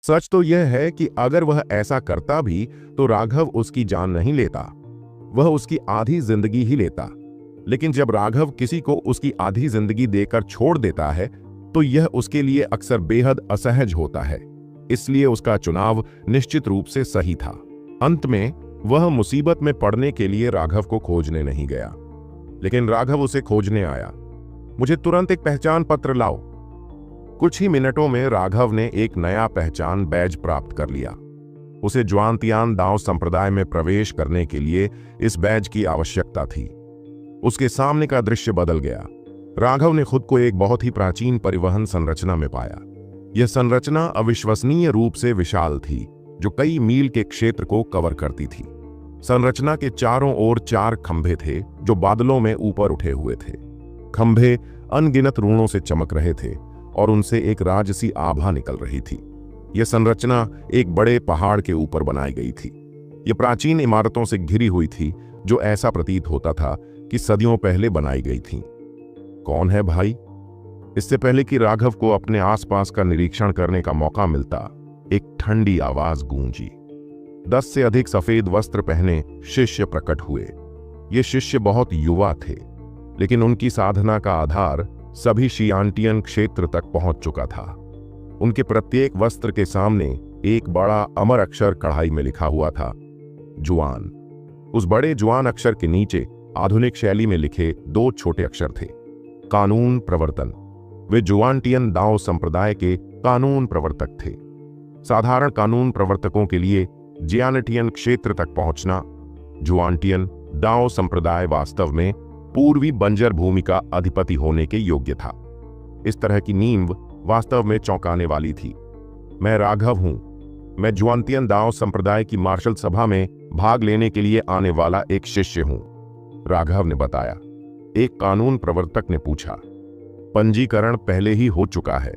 सच तो यह है कि अगर वह ऐसा करता भी तो राघव उसकी जान नहीं लेता, वह उसकी आधी जिंदगी ही लेता। लेकिन जब राघव किसी को उसकी आधी जिंदगी देकर छोड़ देता है तो यह उसके लिए अक्सर बेहद असहज होता है। इसलिए उसका चुनाव निश्चित रूप से सही था। अंत में वह मुसीबत में पड़ने के लिए राघव को खोजने नहीं गया, लेकिन राघव उसे खोजने आया। मुझे तुरंत एक पहचान पत्र लाओ। कुछ ही मिनटों में राघव ने एक नया पहचान बैज प्राप्त कर लिया। उसे ज्वांतियान दाव संप्रदाय में प्रवेश करने के लिए इस बैज की आवश्यकता थी। उसके सामने का दृश्य बदल गया। राघव ने खुद को एक बहुत ही प्राचीन परिवहन संरचना में पाया। यह संरचना अविश्वसनीय रूप से विशाल थी, जो कई मील के क्षेत्र को कवर करती थी। संरचना के चारों ओर 4 खंभे थे जो बादलों में ऊपर उठे हुए थे। खंभे अनगिनत रूणों से चमक रहे थे और उनसे एक राजसी आभा निकल रही थी। यह संरचना एक बड़े पहाड़ के ऊपर बनाई गई थी। यह प्राचीन इमारतों से घिरी हुई थी, जो ऐसा प्रतीत होता था कि सदियों पहले बनाई गई थी। कौन है भाई? इससे पहले कि राघव को अपने आसपास का निरीक्षण करने का मौका मिलता, एक ठंडी आवाज गूंजी। 10 से अधिक सफेद वस्त्र पहने शिष्य प्रकट हुए। ये शिष्य बहुत युवा थे, लेकिन उनकी साधना का आधार सभी शियांटियन क्षेत्र तक पहुंच चुका था। उनके प्रत्येक वस्त्र के सामने एक बड़ा अमर अक्षर कढ़ाई में लिखा हुआ था, जुआन। उस बड़े जुआन अक्षर के नीचे आधुनिक शैली में लिखे 2 छोटे अक्षर थे, कानून प्रवर्तन। वे जुआनटियन दाओ संप्रदाय के कानून प्रवर्तक थे। साधारण कानून प्रवर्तकों के लिए जियानटियन क्षेत्र तक पहुंचना, जुआनटियन दाओ संप्रदाय वास्तव में पूर्वी बंजर भूमि का अधिपति होने के योग्य था। इस तरह की नींव वास्तव में चौंकाने वाली थी। मैं राघव हूं। मैं जुआनटियन दाओ संप्रदाय की मार्शल सभा में भाग लेने के लिए आने वाला एक शिष्य हूं, राघव ने बताया। एक कानून प्रवर्तक ने पूछा, पंजीकरण पहले ही हो चुका है,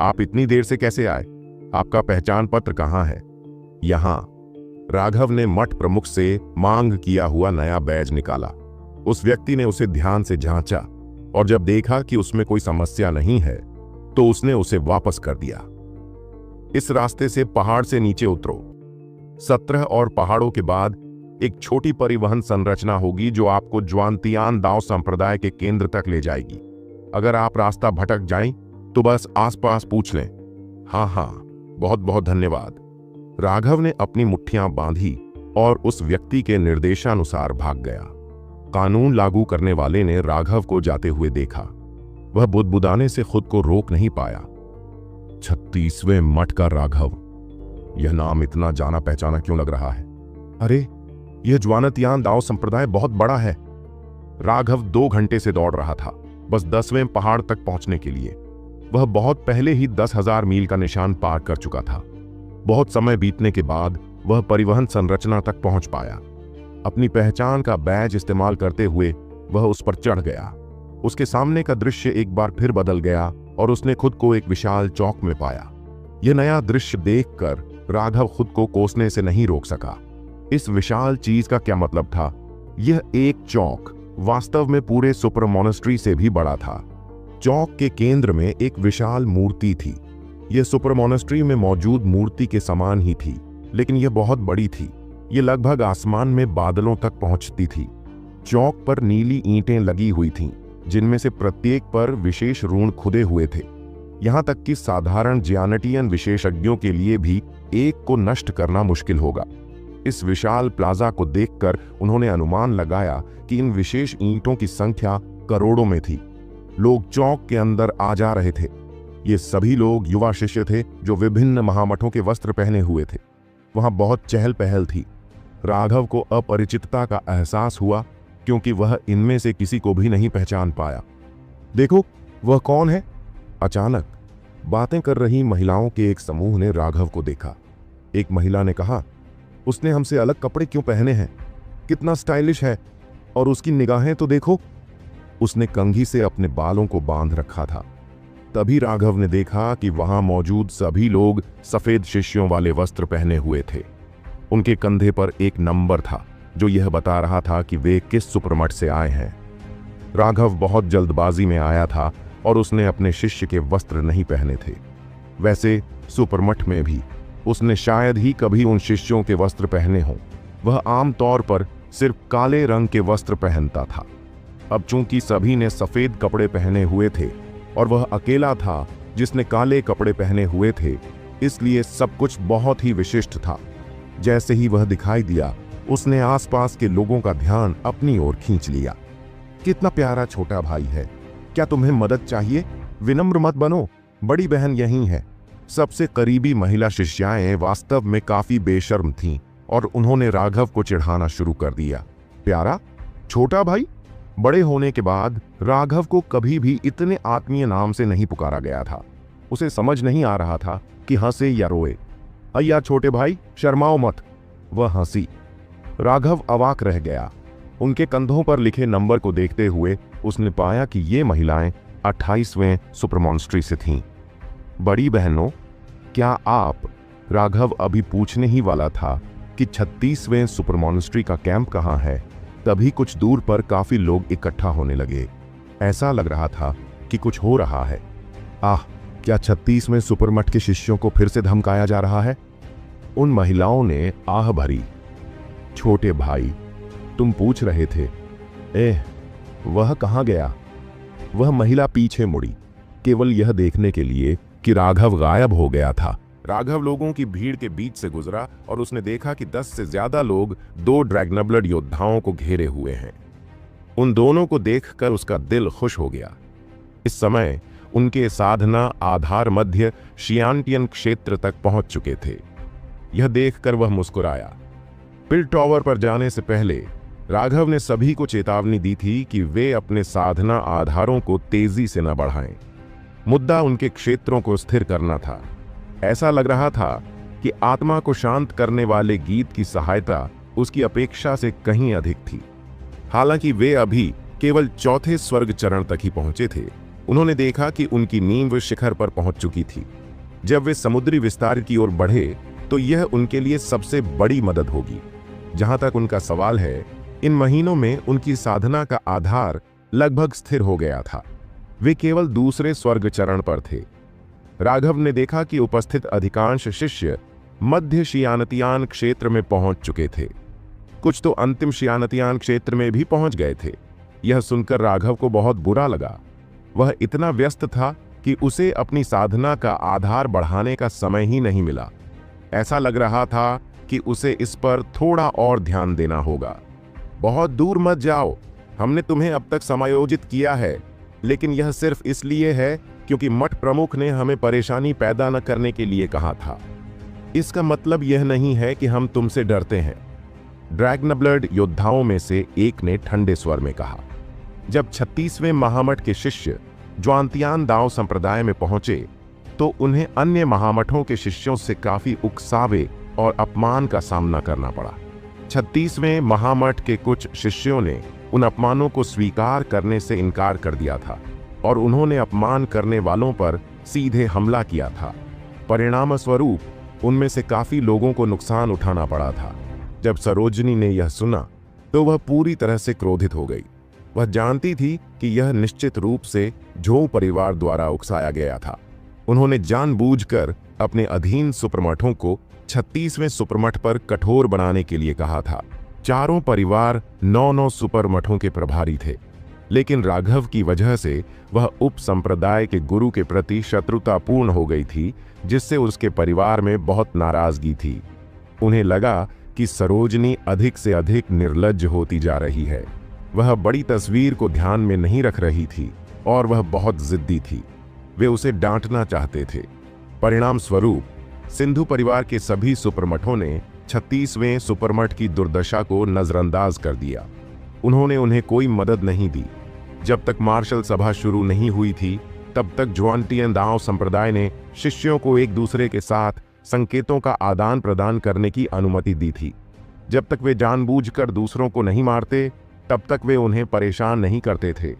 आप इतनी देर से कैसे आए? आपका पहचान पत्र कहां है? यहां। राघव ने मठ प्रमुख से मांग किया हुआ नया बैज निकाला। उस व्यक्ति ने उसे ध्यान से जांचा और जब देखा कि उसमें कोई समस्या नहीं है तो उसने उसे वापस कर दिया। इस रास्ते से पहाड़ से नीचे उतरो। 17 और पहाड़ों के बाद एक छोटी परिवहन संरचना होगी जो आपको ज्वांतियान दाव संप्रदाय के केंद्र तक ले जाएगी। अगर आप रास्ता भटक जाएं तो बस आसपास पूछ लें। हाँ, बहुत बहुत धन्यवाद। राघव ने अपनी मुट्ठियां बांधी और उस व्यक्ति के निर्देशानुसार भाग गया। कानून लागू करने वाले ने राघव को जाते हुए देखा। वह बुदबुदाने से खुद को रोक नहीं पाया। 36वें मठ का राघव, यह नाम इतना जाना पहचाना क्यों लग रहा है? अरे, यह ज्वानतियान दाओ संप्रदाय बहुत बड़ा है। राघव 2 घंटे से दौड़ रहा था, बस 10वें पहाड़ तक पहुंचने के लिए। वह बहुत पहले ही 10,000 मील का निशान पार कर चुका था। बहुत समय बीतने के बाद वह परिवहन संरचना तक पहुंच पाया। अपनी पहचान का बैज इस्तेमाल करते हुए वह उस पर चढ़ गया। उसके सामने का दृश्य एक बार फिर बदल गया और उसने खुद को एक विशाल चौक में पाया। यह नया दृश्य देखकर राघव खुद को कोसने से नहीं रोक सका। इस विशाल चीज का क्या मतलब था? यह एक चौक वास्तव में पूरे सुपर मॉनेस्ट्री से भी बड़ा था। चौक के केंद्र में एक विशाल मूर्ति थी। यह सुपर मॉनेस्ट्री में मौजूद मूर्ति के समान ही थी, लेकिन यह बहुत बड़ी थी। यह लगभग आसमान में बादलों तक पहुंचती थी। चौक पर नीली ईंटें लगी हुई थीं, जिनमें से प्रत्येक पर विशेष रून खुदे हुए थे। यहां तक कि साधारण जियानटियन विशेषज्ञों के लिए भी एक को नष्ट करना मुश्किल होगा। इस विशाल प्लाजा को देखकर उन्होंने अनुमान लगाया कि इन विशेष ईंटों की संख्या करोड़ों में थी। लोग चौक के अंदर आ जा रहे थे। ये सभी लोग युवा शिष्य थे जो विभिन्न महामठों के वस्त्र पहने हुए थे। वहां बहुत चहल पहल थी। राघव को अपरिचितता का एहसास हुआ क्योंकि वह इनमें से किसी को भी नहीं पहचान पाया। देखो, वह कौन है? अचानक बातें कर रही महिलाओं के एक समूह ने राघव को देखा। एक महिला ने कहा, उसने हमसे अलग कपड़े क्यों पहने हैं? कितना स्टाइलिश है, और उसकी निगाहें तो देखो। उसने कंघी से अपने बालों को बांध रखा था। तभी राघव ने देखा कि वहां मौजूद सभी लोग सफेद शिष्यों वाले वस्त्र पहने हुए थे। उनके कंधे पर एक नंबर था जो यह बता रहा था कि वे किस सुपरमठ से आए हैं। राघव बहुत जल्दबाजी में आया था और उसने अपने शिष्य के वस्त्र नहीं पहने थे। वैसे सुपरमठ में भी उसने शायद ही कभी उन शिष्यों के वस्त्र पहने हों। वह आमतौर पर सिर्फ काले रंग के वस्त्र पहनता था। अब चूंकि सभी ने सफेद कपड़े पहने हुए थे और वह अकेला था जिसने काले कपड़े पहने हुए थे, इसलिए सब कुछ बहुत ही विशिष्ट था। जैसे ही वह दिखाई दिया, उसने आसपास के लोगों का ध्यान अपनी ओर खींच लिया। कितना प्यारा छोटा भाई है, क्या तुम्हें मदद चाहिए? विनम्र मत बनो, बड़ी बहन यहीं है। सबसे करीबी महिला शिष्याएं वास्तव में काफी बेशर्म थीं और उन्होंने राघव को चिढ़ाना शुरू कर दिया। प्यारा छोटा भाई? बड़े होने के बाद राघव को कभी भी इतने आत्मीय नाम से नहीं पुकारा गया था। उसे समझ नहीं आ रहा था कि हंसे या रोए। अय्या छोटे भाई, शर्माओ मत। वह हंसी। राघव अवाक रह गया। उनके कंधों पर लिखे नंबर को देखते हुए उसने पाया कि ये महिलाएं 28वें सुपरमॉन्स्ट्री से थीं। बड़ी बहनों, क्या आप? राघव अभी पूछने ही वाला था कि 36वें सुपरमॉन्स्ट्री का कैंप कहाँ है, तभी कुछ दूर पर काफी लोग इकट्ठा होने लगे। ऐसा लग रहा था कि कुछ हो रहा है। आह, क्या 36वें सुपरमठ के शिष्यों को फिर से धमकाया जा रहा है? उन महिलाओं ने आह भरी। छोटे भाई, तुम पूछ रहे थे। वह कहाँ गया? वह महिला पीछे मुड़ी, केवल यह देखने के लिए कि राघव गायब हो गया था। राघव लोगों की भीड़ के बीच से गुजरा और उसने देखा कि 10 से ज्यादा लोग 2 ड्रैगनब्लड योद्धाओं को घेरे हुए हैं। उन दोनों को देखकर उसका दिल खुश हो गया। इस समय उनके साधना आधार मध्य शियांटियन क्षेत्र तक पहुंच चुके थे। यह देखकर वह मुस्कुराया। पिल टॉवर पर जाने से पहले राघव ने सभी को चेतावनी दी थी कि वे अपने साधना आधारों को तेजी से न बढ़ाएं। मुद्दा उनके क्षेत्रों को स्थिर करना था। ऐसा लग रहा था कि आत्मा को शांत करने वाले गीत की सहायता उसकी अपेक्षा से कहीं अधिक थी। हालांकि वे अभी केवल चौथे स्वर्ग चरण तक ही पहुंचे थे, उन्होंने देखा कि उनकी नींव शिखर पर पहुंच चुकी थी। जब वे समुद्री विस्तार की ओर बढ़े तो यह उनके लिए सबसे बड़ी मदद होगी। जहां तक उनका सवाल है, इन महीनों में उनकी साधना का आधार लगभग स्थिर हो गया था। वे केवल दूसरे स्वर्ग चरण पर थे। राघव ने देखा कि उपस्थित अधिकांश शिष्य मध्य शियानतियान क्षेत्र में पहुंच चुके थे। कुछ तो अंतिम शियानतियान क्षेत्र में भी पहुंच गए थे। यह सुनकर राघव को बहुत बुरा लगा। वह इतना व्यस्त था कि उसे अपनी साधना का आधार बढ़ाने का समय ही नहीं मिला। ऐसा लग रहा था कि उसे इस पर थोड़ा और ध्यान देना होगा। बहुत दूर मत जाओ, हमने तुम्हें अब तक समायोजित किया है, लेकिन यह सिर्फ इसलिए है क्योंकि मठ प्रमुख ने हमें परेशानी पैदा न करने के लिए कहा था। इसका मतलब यह नहीं है कि हम तुमसे डरते हैं, ड्रैगनब्लड योद्धाओं में से एक ने ठंडे स्वर में कहा। जब 36वें महामठ के शिष्य ज्वांतियान दाव संप्रदाय में पहुंचे तो उन्हें अन्य महामठों के शिष्यों से काफी उकसावे और अपमान का सामना करना पड़ा। 36वें महामठ के कुछ शिष्यों ने उन अपमानों को स्वीकार करने से इनकार कर दिया था और उन्होंने अपमान करने वालों पर सीधे हमला किया था। परिणाम स्वरूप उनमें से काफी लोगों को नुकसान उठाना पड़ा था। जब सरोजनी ने यह सुना तो वह पूरी तरह से क्रोधित हो गई। वह जानती थी कि यह निश्चित रूप से झो परिवार द्वारा उकसाया गया था। उन्होंने जानबूझकर अपने अधीन सुपरमठों को 36वें सुपरमठ पर कठोर बनाने के लिए कहा था। चारों परिवार 9-9 सुपरमठों के प्रभारी थे, लेकिन राघव की वजह से वह उप संप्रदाय के गुरु के प्रति शत्रुतापूर्ण हो गई थी, जिससे उसके परिवार में बहुत नाराजगी थी। उन्हें लगा कि सरोजनी अधिक से अधिक निर्लज्ज होती जा रही है। वह बड़ी तस्वीर को ध्यान में नहीं रख रही थी और वह बहुत जिद्दी थी। वे उसे डांटना चाहते थे। परिणाम स्वरूप सिंधु परिवार के सभी सुपरमठों ने 36वें सुपरमठ की दुर्दशा को नजरअंदाज कर दिया। उन्होंने उन्हें कोई मदद नहीं दी। जब तक मार्शल सभा शुरू नहीं हुई थी, तब तक ज्वांटियन दाव संप्रदाय ने शिष्यों को एक दूसरे के साथ संकेतों का आदान प्रदान करने की अनुमति दी थी। जब तक वे जानबूझकर दूसरों को नहीं मारते, तब तक वे उन्हें परेशान नहीं करते थे।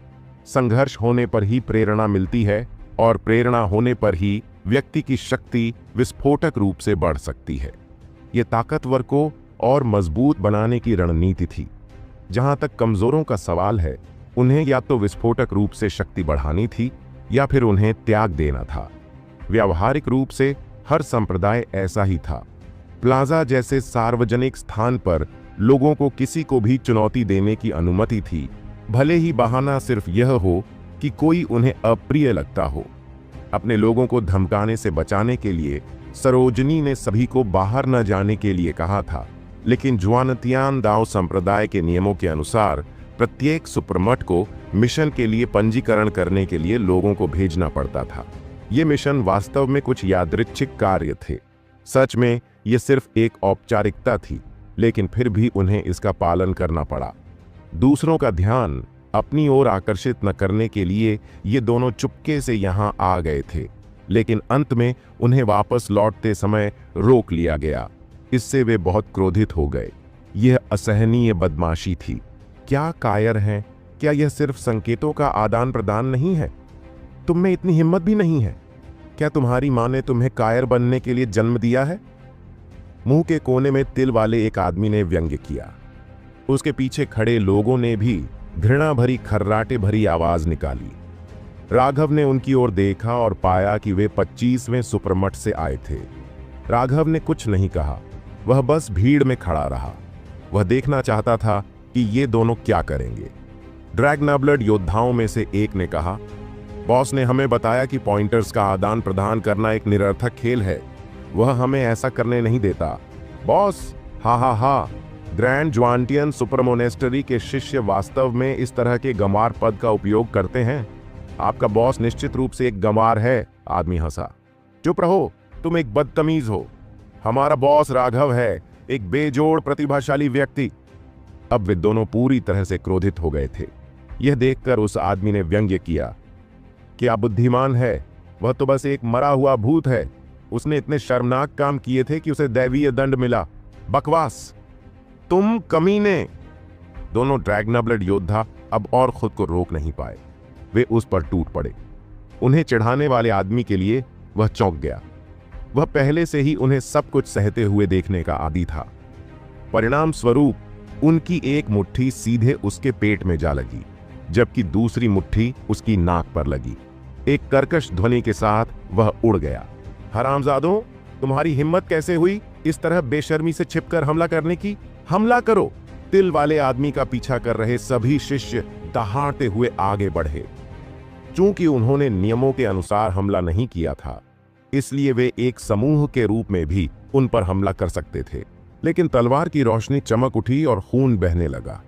संघर्ष होने पर ही प्रेरणा मिलती है और प्रेरणा होने पर ही व्यक्ति की शक्ति विस्फोटक रूप से बढ़ सकती है। ये ताकतवर को और मजबूत बनाने की रणनीति थी। जहां तक कमजोरों का सवाल है, उन्हें या तो विस्फोटक रूप से शक्ति बढ़ानी थी या फिर उन्हें त्याग देना था। व्यावहारिक रूप से हर संप्रदाय ऐसा ही था। प्लाजा जैसे सार्वजनिक स्थान पर लोगों को किसी को भी चुनौती देने की अनुमति थी, भले ही बहाना सिर्फ यह हो कि कोई उन्हें अप्रिय लगता हो। अपने लोगों को धमकाने से बचाने के लिए सरोजनी ने सभी को बाहर न जाने के लिए कहा था, लेकिन जुआनतियान दाओ संप्रदाय के नियमों के अनुसार प्रत्येक सुपरमठ को मिशन के लिए पंजीकरण करने के लिए लोगों को भेजना पड़ता था। ये मिशन वास्तव में कुछ यादृच्छिक कार्य थे। सच में यह सिर्फ एक औपचारिकता थी, लेकिन फिर भी उन्हें इसका पालन करना पड़ा। दूसरों का ध्यान अपनी ओर आकर्षित न करने के लिए ये दोनों चुपके से यहाँ आ गए थे, लेकिन अंत में उन्हें वापस लौटते समय रोक लिया गया। इससे वे बहुत क्रोधित हो गए। यह असहनीय बदमाशी थी। क्या कायर हैं? क्या यह सिर्फ संकेतों का आदान प्रदान नहीं है? तुम में इतनी हिम्मत भी नहीं है? क्या तुम्हारी मां ने तुम्हें कायर बनने के लिए जन्म दिया है? मुंह के कोने में तिल वाले एक आदमी ने व्यंग्य किया। उसके पीछे खड़े लोगों ने भी घृणा भरी खर्राटे भरी आवाज निकाली। राघव ने उनकी ओर देखा और पाया कि वे 25वें सुपरमठ से आए थे। राघव ने कुछ नहीं कहा, वह बस भीड़ में खड़ा रहा। वह देखना चाहता था कि ये दोनों क्या करेंगे। ड्रैगनाब्लड योद्धाओं में से एक ने कहा, बॉस ने हमें बताया कि पॉइंटर्स का आदान प्रदान करना एक निरर्थक खेल है। वह हमें ऐसा करने नहीं देता। बॉस, हा हा हा, ग्रैंड जुआनटियन सुपर मोनेस्टरी के शिष्य वास्तव में इस तरह के गंवार पद का उपयोग करते हैं। आपका बॉस निश्चित रूप से एक गंवार है। आदमी हंसा। चुप रहो, तुम एक बदतमीज हो। हमारा बॉस राघव है, एक बेजोड़ प्रतिभाशाली व्यक्ति। अब वे दोनों पूरी तरह से क्रोधित हो गए थे। यह देखकर उस आदमी ने व्यंग्य किया, क्या बुद्धिमान है, वह तो बस एक मरा हुआ भूत है। उसने इतने शर्मनाक काम किए थे कि उसे दैवीय दंड मिला। बकवास, तुम कमीने। दोनों ड्रैगनाब्लड योद्धा अब और खुद को रोक नहीं पाए। वे उस पर टूट पड़े। उन्हें चिढ़ाने वाले आदमी के लिए वह चौंक गया। वह पहले से ही उन्हें सब कुछ सहते हुए देखने का आदी था। परिणाम स्वरूप उनकी एक मुट्ठी सीधे उसके पेट में जा लगी, जबकि दूसरी मुट्ठी उसकी नाक पर लगी। एक कर्कश ध्वनि के साथ वह उड़ गया। हरामजादों, तुम्हारी हिम्मत कैसे हुई इस तरह बेशर्मी से छिपकर हमला करने की? हमला करो। तिल वाले आदमी का पीछा कर रहे सभी शिष्य दहाड़ते हुए आगे बढ़े। चूंकि उन्होंने नियमों के अनुसार हमला नहीं किया था, इसलिए वे एक समूह के रूप में भी उन पर हमला कर सकते थे। लेकिन तलवार की रोशनी चमक उठी और खून बहने लगा।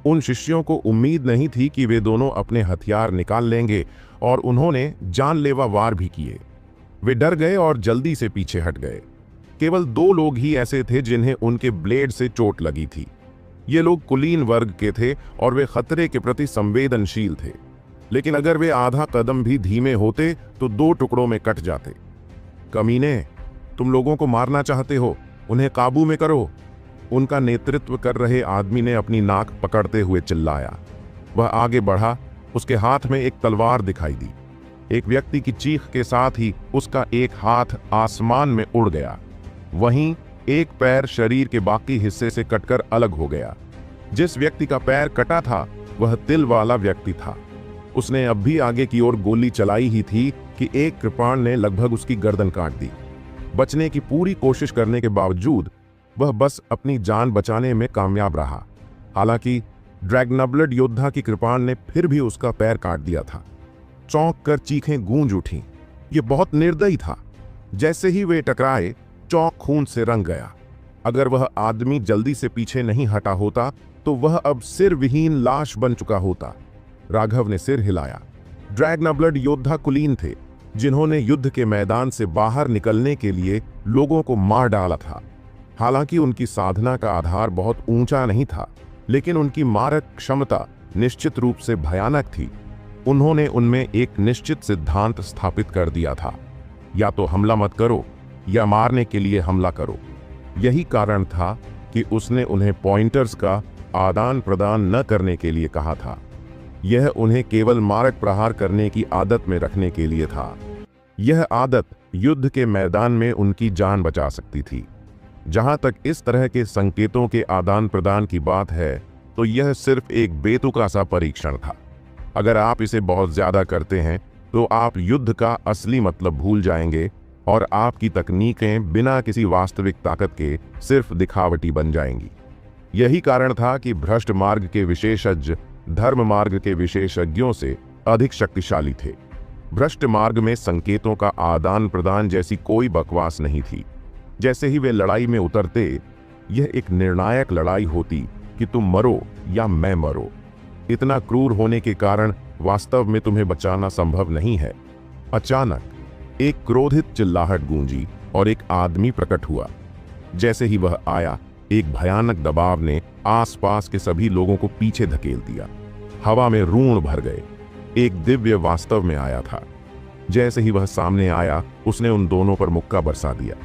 उन शिष्यों को उम्मीद नहीं थी कि वे दोनों अपने हथियार निकाल लेंगे, और उन्होंने जानलेवा वार भी किए। वे डर गए और जल्दी से पीछे हट गए। केवल 2 लोग ही ऐसे थे जिन्हें उनके ब्लेड से चोट लगी थी। ये लोग कुलीन वर्ग के थे और वे खतरे के प्रति संवेदनशील थे। लेकिन अगर वे आधा कदम भी धीमे होते तो 2 टुकड़ों में कट जाते। कमीने, तुम लोगों को मारना चाहते हो, उन्हें काबू में करो। उनका नेतृत्व कर रहे आदमी ने अपनी नाक पकड़ते हुए चिल्लाया। वह आगे बढ़ा। उसके हाथ में एक तलवार दिखाई दी। एक व्यक्ति की चीख के साथ ही उसका एक हाथ आसमान में उड़ गया। वहीं एक पैर शरीर के बाकी हिस्से से कटकर अलग हो गया। जिस व्यक्ति का पैर कटा था वह तिल वाला व्यक्ति था। उसने अब भी आगे की ओर गोली चलाई ही थी कि एक कृपाण ने लगभग उसकी गर्दन काट दी। बचने की पूरी कोशिश करने के बावजूद वह बस अपनी जान बचाने में कामयाब रहा। हालांकि ड्रैगनाब्लड योद्धा की कृपाण ने फिर भी उसका पैर काट दिया था। चौंक कर चीखें गूंज उठीं। यह बहुत निर्दयी था। जैसे ही वे टकराए, चौक खून से रंग गया। अगर वह आदमी जल्दी से पीछे नहीं हटा होता तो वह अब सिर विहीन लाश बन चुका होता। राघव ने सिर हिलाया। ड्रैगनाब्लड योद्धा कुलीन थे, जिन्होंने युद्ध के मैदान से बाहर निकलने के लिए लोगों को मार डाला था। हालांकि उनकी साधना का आधार बहुत ऊंचा नहीं था, लेकिन उनकी मारक क्षमता निश्चित रूप से भयानक थी। उन्होंने उनमें एक निश्चित सिद्धांत स्थापित कर दिया था, या तो हमला मत करो या मारने के लिए हमला करो। यही कारण था कि उसने उन्हें पॉइंटर्स का आदान प्रदान न करने के लिए कहा था। यह उन्हें केवल मारक प्रहार करने की आदत में रखने के लिए था। यह आदत युद्ध के मैदान में उनकी जान बचा सकती थी। जहां तक इस तरह के संकेतों के आदान प्रदान की बात है, तो यह सिर्फ एक बेतुका सा परीक्षण था। अगर आप इसे बहुत ज्यादा करते हैं तो आप युद्ध का असली मतलब भूल जाएंगे और आपकी तकनीकें बिना किसी वास्तविक ताकत के सिर्फ दिखावटी बन जाएंगी। यही कारण था कि भ्रष्ट मार्ग के विशेषज्ञ धर्म मार्ग के विशेषज्ञों से अधिक शक्तिशाली थे। भ्रष्ट मार्ग में संकेतों का आदान प्रदान जैसी कोई बकवास नहीं थी। जैसे ही वे लड़ाई में उतरते, यह एक निर्णायक लड़ाई होती कि तुम मरो या मैं मरो। इतना क्रूर होने के कारण वास्तव में तुम्हें बचाना संभव नहीं है। अचानक एक क्रोधित चिल्लाहट गूंजी और एक आदमी प्रकट हुआ। जैसे ही वह आया, एक भयानक दबाव ने आसपास के सभी लोगों को पीछे धकेल दिया। हवा में रूण भर गए। एक दिव्य वास्तव में आया था। जैसे ही वह सामने आया, उसने उन दोनों पर मुक्का बरसा दिया।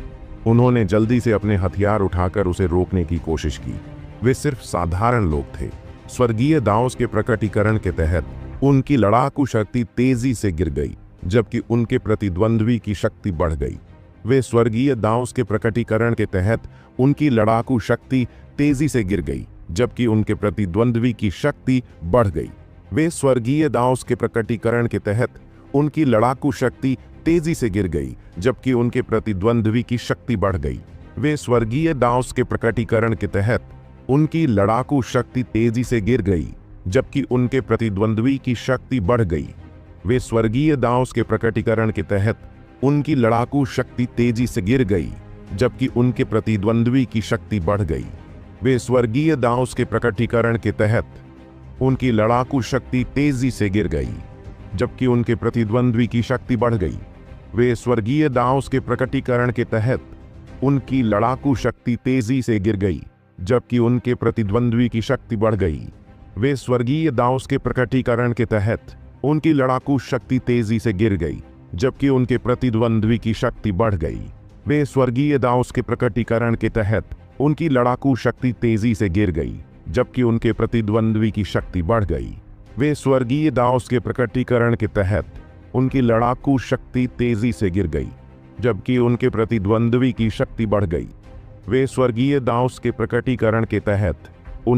उन्होंने जल्दी से अपने हथियार उठाकर उसे रोकने की कोशिश की। वे सिर्फ साधारण लोग थे। स्वर्गीय दाओस के प्रकटीकरण के तहत उनकी लड़ाकू शक्ति तेजी से गिर गई, जबकि उनके प्रतिद्वंद्वी की शक्ति बढ़ गई। वे स्वर्गीय दाओस के प्रकटीकरण के तहत उनकी लड़ाकू शक्ति तेजी से गिर गई, जबकि उनके प्रतिद्वंद्वी की शक्ति बढ़ गई। वे स्वर्गीय दाओस के प्रकटीकरण के तहत उनकी लड़ाकू शक्ति तेजी से गिर गई, जबकि उनके प्रतिद्वंद्वी की शक्ति बढ़ गई। वे स्वर्गीय दाओस के प्रकटीकरण के तहत उनकी लड़ाकू शक्ति तेजी से गिर गई, जबकि उनके प्रतिद्वंद्वी की शक्ति बढ़ गई। वे स्वर्गीय दाओस के प्रकटीकरण के तहत उनकी लड़ाकू शक्ति तेजी से गिर गई, जबकि उनके प्रतिद्वंद्वी की शक्ति बढ़ गई। वे स्वर्गीय दाओस के प्रकटीकरण के तहत उनकी लड़ाकू शक्ति तेजी से गिर गई, जबकि उनके प्रतिद्वंद्वी की शक्ति बढ़ गई। वे स्वर्गीय दाओस के प्रकटीकरण के तहत उनकी लड़ाकू शक्ति तेजी से गिर गई, जबकि उनके प्रतिद्वंद्वी की शक्ति बढ़ गई। वे स्वर्गीय दाओस के प्रकटीकरण के तहत उनकी लड़ाकू शक्ति तेजी से गिर गई, जबकि उनके प्रतिद्वंद्वी की शक्ति बढ़ गई। वे स्वर्गीय दाओस के प्रकटीकरण के तहत उनकी लड़ाकू शक्ति तेजी से गिर गई, जबकि उनके प्रतिद्वंद्वी की शक्ति बढ़ गई। वे स्वर्गीय दाओस के प्रकटीकरण के तहत उनकी लड़ाकू शक्ति तेजी से गिर गई, जबकि उनके प्रतिद्वंद्वी की शक्ति बढ़ गई। वे स्वर्गीय दाओस के प्रकटीकरण के तहत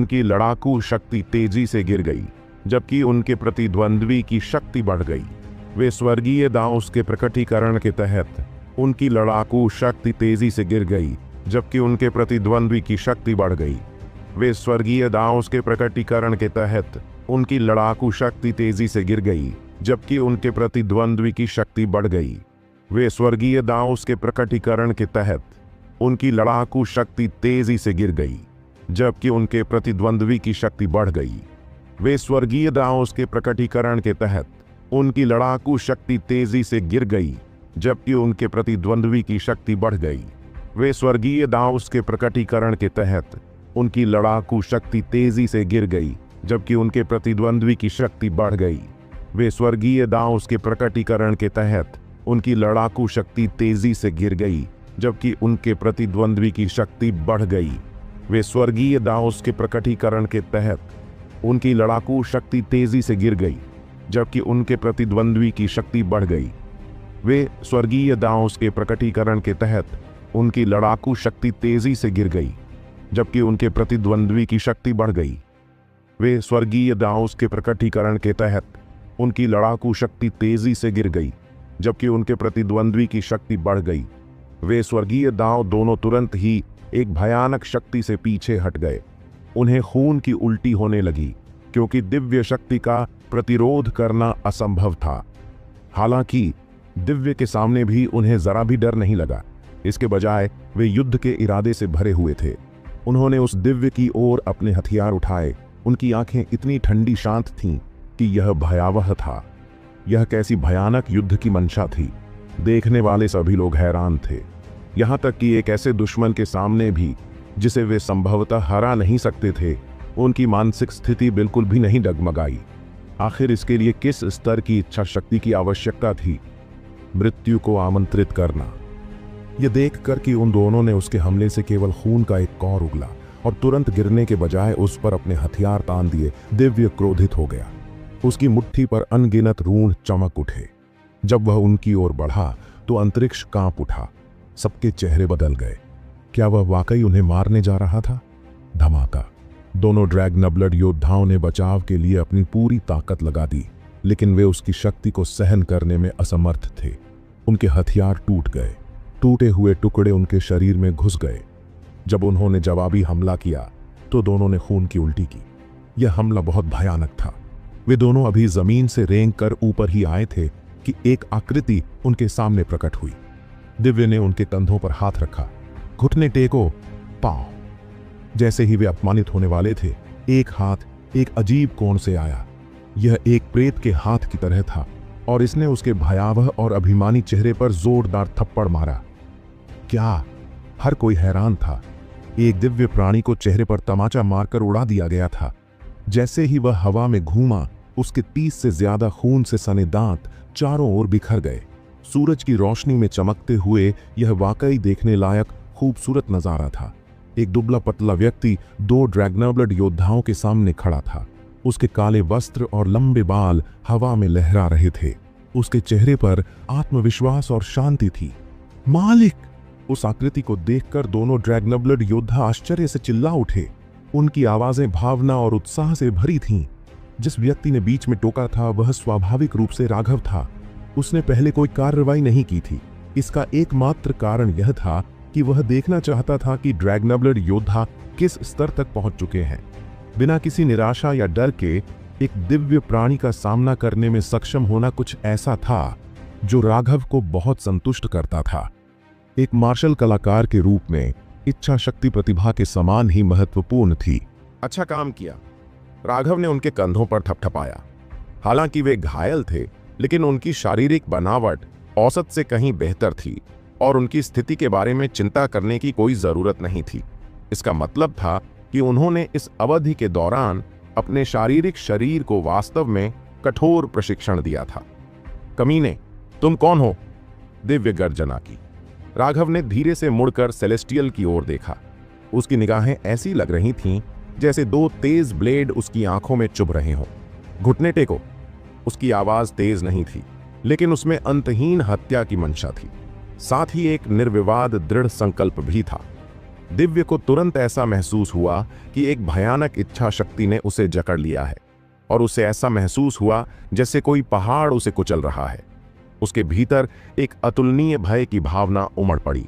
उनकी लड़ाकू शक्ति तेजी से गिर गई, जबकि उनके प्रतिद्वंद्वी की शक्ति बढ़ गई। वे स्वर्गीय दाओस के प्रकटीकरण के तहत उनकी लड़ाकू शक्ति तेजी से गिर गई, जबकि उनके प्रतिद्वंद्वी की शक्ति बढ़ गई। वे स्वर्गीय दाओस के प्रकटीकरण के तहत उनकी लड़ाकू शक्ति तेजी से गिर गई, जबकि उनके प्रतिद्वंद्वी की शक्ति बढ़ गई। वे स्वर्गीय दाओस के प्रकटीकरण के तहत उनकी लड़ाकू शक्ति तेजी से गिर गई, जबकि उनके प्रतिद्वंद्वी की शक्ति बढ़ गई। वे स्वर्गीय दाओस के प्रकटीकरण के तहत उनकी लड़ाकू शक्ति तेजी से गिर गई, जबकि उनके प्रतिद्वंद्वी की शक्ति बढ़ गई। वे स्वर्गीय दाओस के प्रकटीकरण के तहत उनकी लड़ाकू शक्ति तेजी से गिर गई, जबकि उनके प्रतिद्वंद्वी की शक्ति बढ़ गई। वे स्वर्गीय दाओस के प्रकटीकरण के तहत उनकी लड़ाकू शक्ति तेजी से गिर गई, जबकि उनके प्रतिद्वंद्वी की शक्ति बढ़ गई। वे स्वर्गीय दाओस के प्रकटीकरण के तहत उनकी लड़ाकू शक्ति तेजी से गिर गई, जबकि उनके प्रतिद्वंद्वी की शक्ति बढ़ गई। वे स्वर्गीय दाओस के प्रकटीकरण के तहत उनकी लड़ाकू शक्ति तेजी से गिर गई, जबकि उनके प्रतिद्वंद्वी की शक्ति बढ़ गई। वे स्वर्गीय दाओस के प्रकटीकरण के तहत उनकी लड़ाकू शक्ति तेजी से गिर गई, जबकि उनके प्रतिद्वंद्वी की शक्ति बढ़ गई। वे स्वर्गीय दाओ दोनों तुरंत ही एक भयानक शक्ति से पीछे हट गए। उन्हें खून की उल्टी होने लगी, क्योंकि दिव्य शक्ति का प्रतिरोध करना असंभव था। हालांकि दिव्य के सामने भी उन्हें जरा भी डर नहीं लगा। इसके बजाय वे युद्ध के इरादे से भरे हुए थे। उन्होंने उस दिव्य की ओर अपने हथियार उठाए। उनकी आंखें इतनी ठंडी शांत थीं कि यह भयावह था। यह कैसी भयानक युद्ध की मंशा थी। देखने वाले सभी लोग हैरान थे, यहाँ तक कि एक ऐसे दुश्मन के सामने भी जिसे वे संभवतः हरा नहीं सकते थे, उनकी मानसिक स्थिति बिल्कुल भी नहीं डगमगाई। आखिर इसके लिए किस स्तर की इच्छा शक्ति की आवश्यकता थी? मृत्यु को आमंत्रित करना। यह देखकर कि उन दोनों ने उसके हमले से केवल खून का एक कौर उगला और तुरंत गिरने के बजाय उस पर अपने हथियार तान दिए, दिव्य क्रोधित हो गया। उसकी मुट्ठी पर अनगिनत रूण चमक उठे। जब वह उनकी ओर बढ़ा तो अंतरिक्ष कांप उठा। सबके चेहरे बदल गए। क्या वह वाकई उन्हें मारने जा रहा था? धमाका। दोनों ड्रैगनब्लड योद्धाओं ने बचाव के लिए अपनी पूरी ताकत लगा दी, लेकिन वे उसकी शक्ति को सहन करने में असमर्थ थे। उनके हथियार टूट गए। टूटे हुए टुकड़े उनके शरीर में घुस गए। जब उन्होंने जवाबी हमला किया तो दोनों ने खून की उल्टी की। यह हमला बहुत भयानक था। वे दोनों अभी जमीन से रेंग कर ऊपर ही आए थे कि एक आकृति उनके सामने प्रकट हुई। दिव्य ने उनके कंधों पर हाथ रखा। घुटने टेको, पांव। जैसे ही वे अपमानित होने वाले थे, एक हाथ एक अजीब कोण से आया। यह एक प्रेत के हाथ की तरह था और इसने उसके भयावह और अभिमानी चेहरे पर जोरदार थप्पड़ मारा। क्या? हर कोई हैरान था। एक दिव्य प्राणी को चेहरे पर तमाचा मारकर उड़ा दिया गया था। जैसे ही वह हवा में घूमा, उसके 30 से ज्यादा खून से सने दांत चारों ओर बिखर गए। सूरज की रोशनी में चमकते हुए यह वाकई देखने लायक खूबसूरत नजारा था। एक दुबला पतला व्यक्ति 2 ड्रैगनब्लड योद्धाओं के सामने खड़ा था। उसके काले वस्त्र और लंबे बाल हवा में लहरा रहे थे। उसके चेहरे पर आत्मविश्वास और शांति थी। मालिक! उस आकृति को देखकर दोनों ड्रैगनब्लड योद्धा आश्चर्य से चिल्ला उठे। उनकी आवाजें भावना और उत्साह से भरी थीं। जिस व्यक्ति ने बीच में टोका था वह स्वाभाविक रूप से राघव था। उसने पहले कोई कार्रवाई नहीं की थी। इसका एकमात्र कारण यह था कि वह देखना चाहता था कि ड्रैगनब्लड योद्धा किस स्तर तक पहुंच चुके हैं। बिना किसी निराशा या डर के एक दिव्य प्राणी का सामना करने में सक्षम होना कुछ ऐसा था जो राघव को बहुत संतुष्ट करता था। एक मार्शल कलाकार के रूप में इच्छा शक्ति प्रतिभा के समान ही महत्वपूर्ण थी। अच्छा काम किया। राघव ने उनके कंधों पर थपथपाया। हालांकि वे घायल थे, लेकिन उनकी शारीरिक बनावट औसत से कहीं बेहतर थी और उनकी स्थिति के बारे में चिंता करने की कोई जरूरत नहीं थी। इसका मतलब था कि उन्होंने इस अवधि के दौरान अपने शारीरिक शरीर को वास्तव में कठोर प्रशिक्षण दिया था। कमीने, तुम कौन हो? दिव्य गर्जना की। राघव ने धीरे से मुड़कर सेलेस्टियल की ओर देखा। उसकी निगाहें ऐसी लग रही थीं जैसे 2 तेज ब्लेड उसकी आंखों में चुभ रहे हों। घुटने टेको। उसकी आवाज तेज नहीं थी, लेकिन उसमें अंतहीन हत्या की मंशा थी। साथ ही एक निर्विवाद दृढ़ संकल्प भी था। दिव्य को तुरंत ऐसा महसूस हुआ कि एक भयानक इच्छा शक्ति ने उसे जकड़ लिया है और उसे ऐसा महसूस हुआ जैसे कोई पहाड़ उसे कुचल रहा है। उसके भीतर एक अतुलनीय भय की भावना उमड़ पड़ी।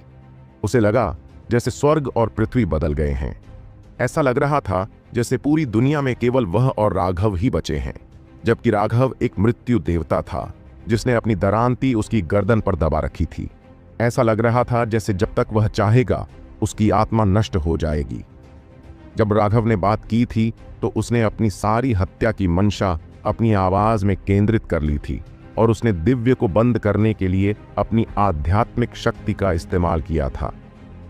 उसे लगा जैसे स्वर्ग और पृथ्वी बदल गए हैं। ऐसा लग रहा था जैसे पूरी दुनिया में केवल वह और राघव ही बचे हैं, जबकि राघव एक मृत्यु देवता था जिसने अपनी दरांती उसकी गर्दन पर दबा रखी थी। ऐसा लग रहा था जैसे जब तक वह चाहेगा उसकी आत्मा नष्ट हो जाएगी। जब राघव ने बात की थी तो उसने अपनी सारी हत्या की मंशा अपनी आवाज में केंद्रित कर ली थी और उसने दिव्य को बंद करने के लिए अपनी आध्यात्मिक शक्ति का इस्तेमाल किया था।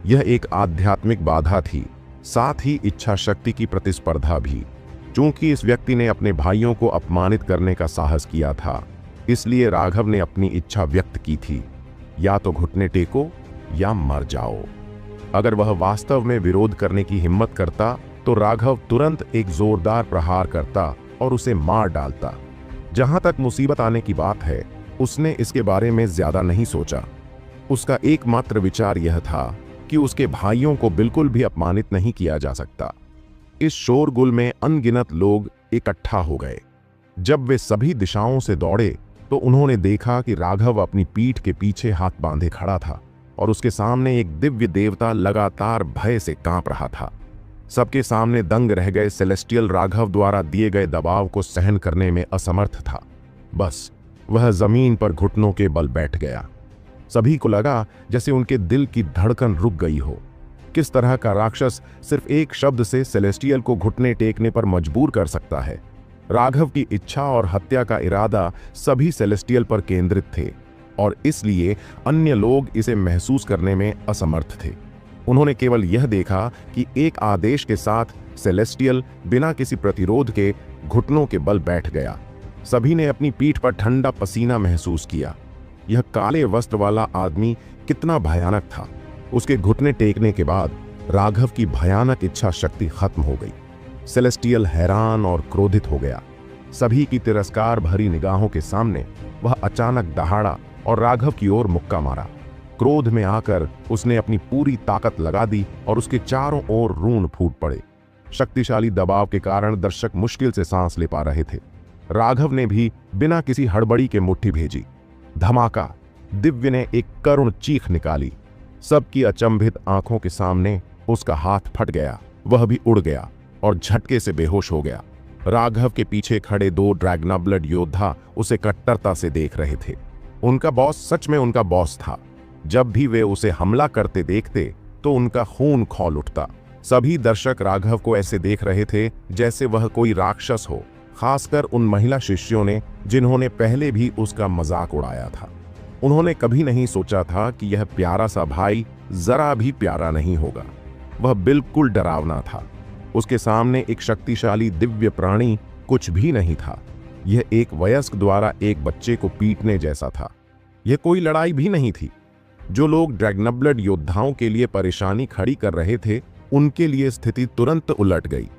यह एक आध्यात्मिक बाधा थी, साथ ही इच्छा शक्ति की प्रतिस्पर्धा भी। चूंकि इस व्यक्ति ने अपने भाइयों को अपमानित करने का साहस किया था, इसलिए राघव ने अपनी इच्छा व्यक्त की थी, या तो घुटने टेको या मर जाओ। अगर वह वास्तव में विरोध करने की हिम्मत करता तो राघव तुरंत एक जोरदार प्रहार करता और उसे मार डालता। जहां तक मुसीबत आने की बात है, उसने इसके बारे में ज्यादा नहीं सोचा। उसका एकमात्र विचार यह था कि उसके भाइयों को बिल्कुल भी अपमानित नहीं किया जा सकता। इस शोरगुल में अनगिनत लोग इकट्ठा हो गए। जब वे सभी दिशाओं से दौड़े तो उन्होंने देखा कि राघव अपनी पीठ के पीछे हाथ बांधे खड़ा था और उसके सामने एक दिव्य देवता लगातार भय से कांप रहा था। सबके सामने दंग रह गए सेलेस्टियल राघव द्वारा दिए गए दबाव को सहन करने में असमर्थ था। बस वह जमीन पर घुटनों के बल बैठ गया। सभी को लगा जैसे उनके दिल की धड़कन रुक गई हो। किस तरह का राक्षस सिर्फ एक शब्द से सेलेस्टियल को घुटने टेकने पर मजबूर कर सकता है? राघव की इच्छा और हत्या का इरादा सभी सेलेस्टियल पर केंद्रित थे और इसलिए अन्य लोग इसे महसूस करने में असमर्थ थे। उन्होंने केवल यह देखा कि एक आदेश के साथ सेलेस्टियल बिना किसी प्रतिरोध के घुटनों के बल बैठ गया। सभी ने अपनी पीठ पर ठंडा पसीना महसूस किया। यह काले वस्त्र वाला आदमी कितना भयानक था। उसके घुटने टेकने के बाद राघव की भयानक इच्छा शक्ति खत्म हो गई। सेलेस्टियल हैरान और क्रोधित हो गया। सभी की तिरस्कार भरी निगाहों के सामने वह अचानक दहाड़ा और राघव की ओर मुक्का मारा। क्रोध में आकर उसने अपनी पूरी ताकत लगा दी और उसके चारों ओर रून फूट पड़े। शक्तिशाली दबाव के कारण दर्शक मुश्किल से सांस ले पा रहे थे। राघव ने भी बिना किसी हड़बड़ी के मुट्ठी भेजी। धमाका! दिव्य ने एक करुण चीख निकाली सबकी अचंभित आंखों के सामने उसका हाथ फट गया, वह भी उड़ गया और झटके से बेहोश हो गया। राघव के पीछे खड़े 2 ड्रैगनाब्लड योद्धा उसे कट्टरता से देख रहे थे। उनका बॉस सच में उनका बॉस था। जब भी वे उसे हमला करते देखते तो उनका खून खौल उठता। सभी दर्शक राघव को ऐसे देख रहे थे जैसे वह कोई राक्षस हो, खासकर उन महिला शिष्यों ने जिन्होंने पहले भी उसका मजाक उड़ाया था। उन्होंने कभी नहीं सोचा था कि यह प्यारा सा भाई जरा भी प्यारा नहीं होगा। वह बिल्कुल डरावना था। उसके सामने एक शक्तिशाली दिव्य प्राणी कुछ भी नहीं था। यह एक वयस्क द्वारा एक बच्चे को पीटने जैसा था। यह कोई लड़ाई भी नहीं थी। जो लोग ड्रैगनब्लड योद्धाओं के लिए परेशानी खड़ी कर रहे थे, उनके लिए स्थिति तुरंत उलट गई।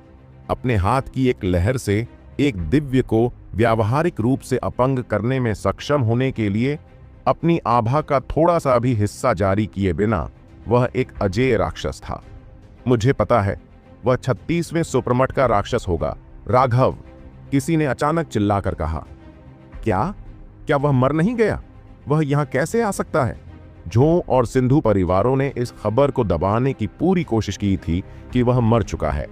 अपने हाथ की एक लहर से एक दिव्य को व्यावहारिक रूप से अपंग करने में सक्षम होने के लिए अपनी आभा का थोड़ा सा भी हिस्सा जारी किए बिना वह एक अजेय राक्षस था। मुझे पता है वह 36वें सुप्रमट का राक्षस होगा। राघव, किसी ने अचानक चिल्लाकर कहा। क्या वह मर नहीं गया? वह यहां कैसे आ सकता है? झों और सिंधु परिवारों ने इस खबर को दबाने की पूरी कोशिश की थी कि वह मर चुका है।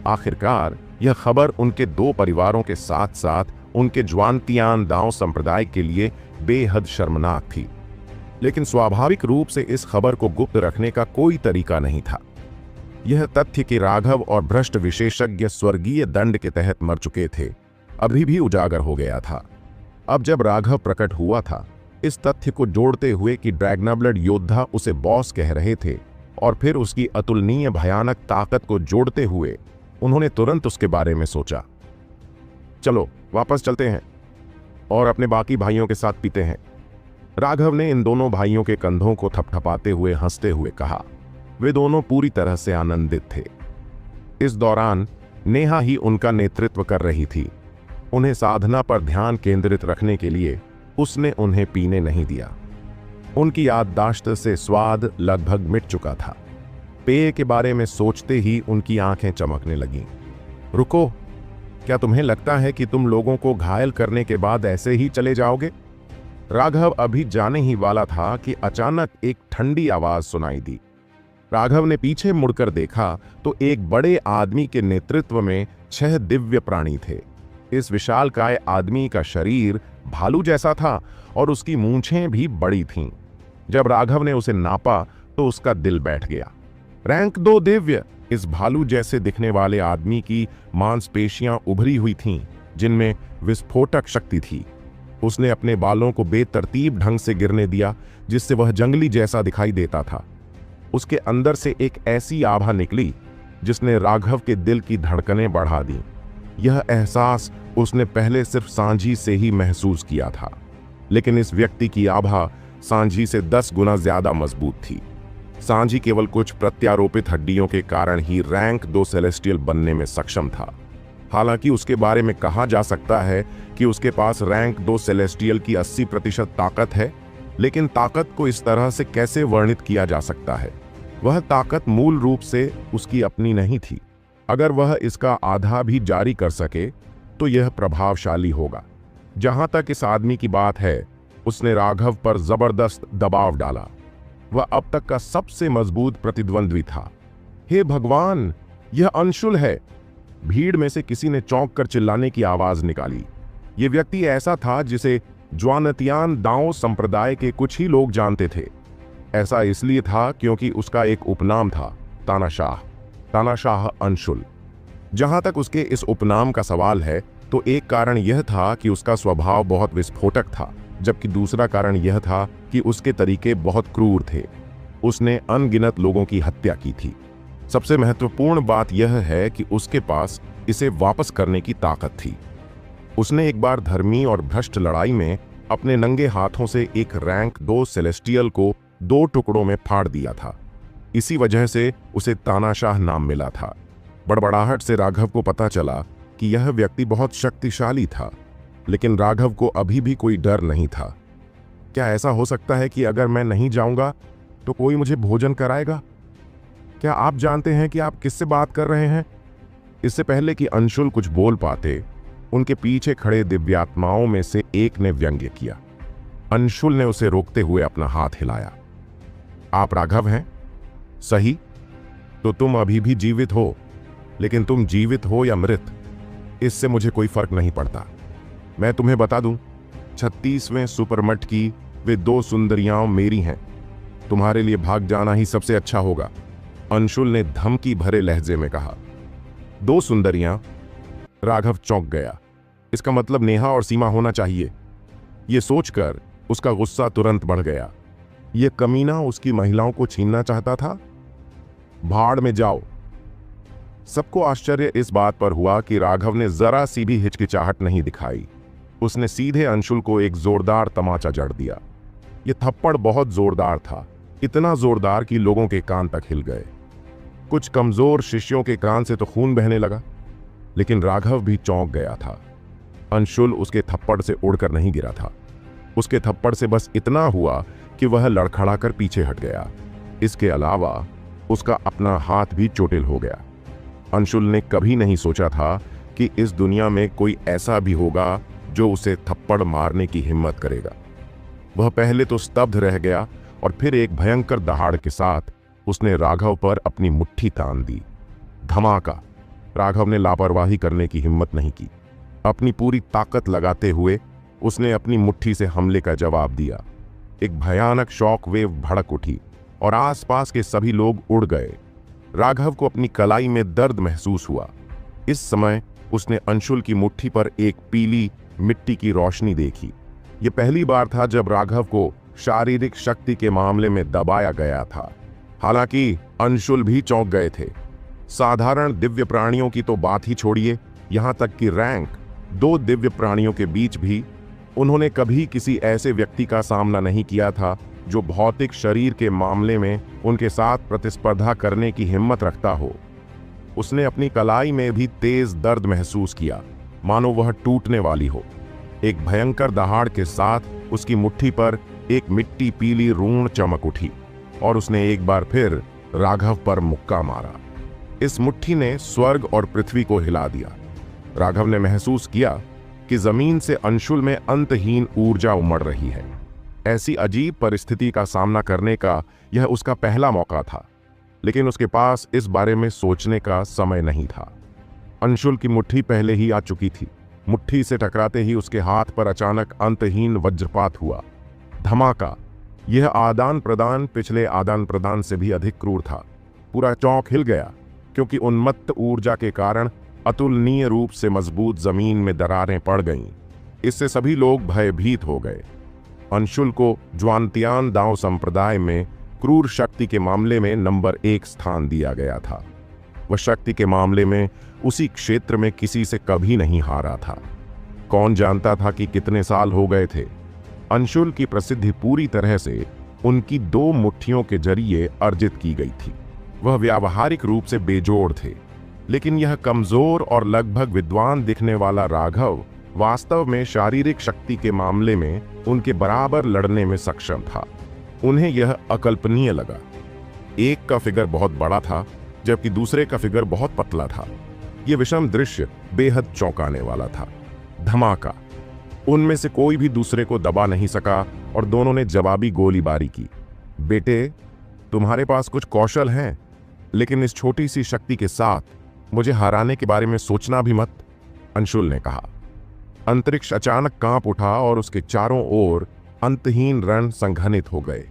आखिरकार यह खबर उनके 2 परिवारों के साथ साथ उनके ज्वांतियान दाओ संप्रदाय के लिए बेहद शर्मनाक थी। लेकिन स्वाभाविक रूप से इस खबर को गुप्त रखने का कोई तरीका नहीं था। यह तथ्य कि राघव और भ्रष्ट विशेषज्ञ स्वर्गीय दंड के तहत मर चुके थे अभी भी उजागर हो गया था। अब जब राघव प्रकट हुआ था, इस तथ्य को जोड़ते हुए कि ड्रैगनाब्लड योद्धा उसे बॉस कह रहे थे और फिर उसकी अतुलनीय भयानक ताकत को जोड़ते हुए उन्होंने तुरंत उसके बारे में सोचा। चलो वापस चलते हैं और अपने बाकी भाइयों के साथ पीते हैं। राघव ने इन दोनों भाइयों के कंधों को थपथपाते हुए हंसते हुए कहा। वे दोनों पूरी तरह से आनंदित थे। इस दौरान नेहा ही उनका नेतृत्व कर रही थी। उन्हें साधना पर ध्यान केंद्रित रखने के लिए उसने उन्हें पीने नहीं दिया। उनकी याददाश्त से स्वाद लगभग मिट चुका था। पेय के बारे में सोचते ही उनकी आंखें चमकने लगीं। रुको, क्या तुम्हें लगता है कि तुम लोगों को घायल करने के बाद ऐसे ही चले जाओगे? राघव अभी जाने ही वाला था कि अचानक एक ठंडी आवाज सुनाई दी। राघव ने पीछे मुड़कर देखा तो एक बड़े आदमी के नेतृत्व में 6 दिव्य प्राणी थे। इस विशालकाय आदमी का शरीर भालू जैसा था और उसकी मूंछें भी बड़ी थीं। जब राघव ने उसे नापा तो उसका दिल बैठ गया। रैंक 2 दिव्य। इस भालू जैसे दिखने वाले आदमी की मांसपेशियां उभरी हुई थीं, जिनमें विस्फोटक शक्ति थी। उसने अपने बालों को बेतरतीब ढंग से गिरने दिया, जिससे वह जंगली जैसा दिखाई देता था। उसके अंदर से एक ऐसी आभा निकली जिसने राघव के दिल की धड़कनें बढ़ा दी। यह एहसास उसने पहले सिर्फ सांझी से ही महसूस किया था, लेकिन इस व्यक्ति की आभा सांझी से 10 गुना ज्यादा मजबूत थी। सांझी केवल कुछ प्रत्यारोपित हड्डियों के कारण ही रैंक 2 सेलेस्टियल बनने में सक्षम था। हालांकि उसके बारे में कहा जा सकता है कि उसके पास रैंक 2 सेलेस्टियल की 80% ताकत है, लेकिन ताकत को इस तरह से कैसे वर्णित किया जा सकता है? वह ताकत मूल रूप से उसकी अपनी नहीं थी। अगर वह इसका आधा भी जारी कर सके तो यह प्रभावशाली होगा। जहां तक इस आदमी की बात है, उसने राघव पर जबरदस्त दबाव डाला। वह अब तक का सबसे मजबूत प्रतिद्वंद्वी था। हे भगवान, यह अंशुल है! भीड़ में से किसी ने चौंक कर चिल्लाने की आवाज निकाली। यह व्यक्ति ऐसा था जिसे ज्वानतियान दाओ संप्रदाय के कुछ ही लोग जानते थे। ऐसा इसलिए था क्योंकि उसका एक उपनाम था, तानाशाह अंशुल। जहां तक उसके इस उपनाम का सवाल है, तो एक कारण यह था कि उसका स्वभाव बहुत विस्फोटक था, जबकि दूसरा कारण यह था कि उसके तरीके बहुत क्रूर थे। उसने अनगिनत लोगों की हत्या की थी। सबसे महत्वपूर्ण बात यह है कि उसके पास इसे वापस करने की ताकत थी। उसने एक बार धर्मी और भ्रष्ट लड़ाई में अपने नंगे हाथों से एक रैंक 2 सेलेस्टियल को 2 टुकड़ों में फाड़ दिया था। इसी वजह से उसे तानाशाह नाम मिला था। बड़बड़ाहट से राघव को पता चला कि यह व्यक्ति बहुत शक्तिशाली था, लेकिन राघव को अभी भी कोई डर नहीं था। क्या ऐसा हो सकता है कि अगर मैं नहीं जाऊंगा तो कोई मुझे भोजन कराएगा? क्या आप जानते हैं कि आप किससे बात कर रहे हैं? इससे पहले कि अंशुल कुछ बोल पाते, उनके पीछे खड़े दिव्यात्माओं में से एक ने व्यंग्य किया। अंशुल ने उसे रोकते हुए अपना हाथ हिलाया। आप राघव हैं? सही। तो तुम अभी भी जीवित हो, लेकिन तुम जीवित हो या मृत, इससे मुझे कोई फर्क नहीं पड़ता। मैं तुम्हें बता दूं, 36वें सुपरमठ की वे 2 सुंदरियां मेरी हैं। तुम्हारे लिए भाग जाना ही सबसे अच्छा होगा, अंशुल ने धमकी भरे लहजे में कहा। 2 सुंदरियां? राघव चौंक गया। इसका मतलब नेहा और सीमा होना चाहिए। ये सोचकर उसका गुस्सा तुरंत बढ़ गया। ये कमीना उसकी महिलाओं को छीनना चाहता था। भाड़ में जाओ। सबको आश्चर्य इस बात पर हुआ कि राघव ने जरा सी भी हिचकिचाहट नहीं दिखाई। उसने सीधे अंशुल को एक जोरदार तमाचा जड़ दिया। यह थप्पड़ बहुत जोरदार था, इतना जोरदार कि लोगों के कान तक हिल गए। कुछ कमजोर शिष्यों के कान से तो खून बहने लगा, लेकिन राघव भी चौंक गया था। अंशुल उसके थप्पड़ से उड़कर नहीं गिरा था। उसके थप्पड़ से बस इतना हुआ कि वह लड़खड़ाकर पीछे हट गया। इसके अलावा उसका अपना हाथ भी चोटिल हो गया। अंशुल ने कभी नहीं सोचा था कि इस दुनिया में कोई ऐसा भी होगा जो उसे थप्पड़ मारने की हिम्मत करेगा। वह पहले तो स्तब्ध रह गया और फिर एक भयंकर दहाड़ के साथ उसने राघव पर अपनी मुट्ठी तान दी। धमाका। राघव ने लापरवाही करने की हिम्मत नहीं की। अपनी पूरी ताकत लगाते हुए उसने अपनी मुट्ठी से हमले का जवाब दिया। एक भयानक शॉक वेव भड़क उठी और आसपास के सभी लोग उड़ गए। राघव को अपनी कलाई में दर्द महसूस हुआ। इस समय उसने अंशुल की मुट्ठी पर एक पीली मिट्टी की रोशनी देखी। यह पहली बार था जब राघव को शारीरिक शक्ति के मामले में दबाया गया था। हालांकि अंशुल भी चौंक गए थे। साधारण दिव्य प्राणियों की तो बात ही छोड़िए, यहां तक कि रैंक 2 दिव्य प्राणियों के बीच भी उन्होंने कभी किसी ऐसे व्यक्ति का सामना नहीं किया था जो भौतिक शरीर के मामले में उनके साथ प्रतिस्पर्धा करने की हिम्मत रखता हो। उसने अपनी कलाई में भी तेज दर्द महसूस किया, मानो वह टूटने वाली हो। एक भयंकर दहाड़ के साथ उसकी मुट्ठी पर एक मिट्टी पीली रून चमक उठी और उसने एक बार फिर राघव पर मुक्का मारा। इस मुट्ठी ने स्वर्ग और पृथ्वी को हिला दिया। राघव ने महसूस किया कि जमीन से अंशुल में अंतहीन ऊर्जा उमड़ रही है। ऐसी अजीब परिस्थिति का सामना करने का यह उसका पहला मौका था, लेकिन उसके पास इस बारे में सोचने का समय नहीं था। अंशुल की मुट्ठी पहले ही आ चुकी थी। मुट्ठी से टकराते ही उसके हाथ पर अचानक अंतहीन वज्रपात हुआ। धमाका। यह आदान प्रदान पिछले आदान प्रदान से भी अधिक क्रूर था। पूरा चौक हिल गया, क्योंकि उन्मत्त ऊर्जा के कारण अतुलनीय रूप से मजबूत जमीन में दरारें पड़ गईं। इससे सभी लोग भयभीत हो गए। अंशुल को ज्वांतियान दाव संप्रदाय में क्रूर शक्ति के मामले में नंबर 1 स्थान दिया गया था। वह शक्ति के मामले में उसी क्षेत्र में किसी से कभी नहीं हारा था। कौन जानता था कि कितने साल हो गए थे। अंशुल की प्रसिद्धि पूरी तरह से उनकी 2 मुट्ठियों के जरिए अर्जित की गई थी। वह व्यावहारिक रूप से बेजोड़ थे, लेकिन यह कमजोर और लगभग विद्वान दिखने वाला राघव वास्तव में शारीरिक शक्ति के मामले में उनके बराबर लड़ने में सक्षम था। उन्हें यह अकल्पनीय लगा। एक का फिगर बहुत बड़ा था, जबकि दूसरे का फिगर बहुत पतला था। यह विषम दृश्य बेहद चौंकाने वाला था। धमाका। उनमें से कोई भी दूसरे को दबा नहीं सका और दोनों ने जवाबी गोलीबारी की। बेटे, तुम्हारे पास कुछ कौशल हैं, लेकिन इस छोटी सी शक्ति के साथ मुझे हराने के बारे में सोचना भी मत, अंशुल ने कहा। अंतरिक्ष अचानक कांप उठा और उसके चारों ओर अंतहीन रण संघनित हो गए।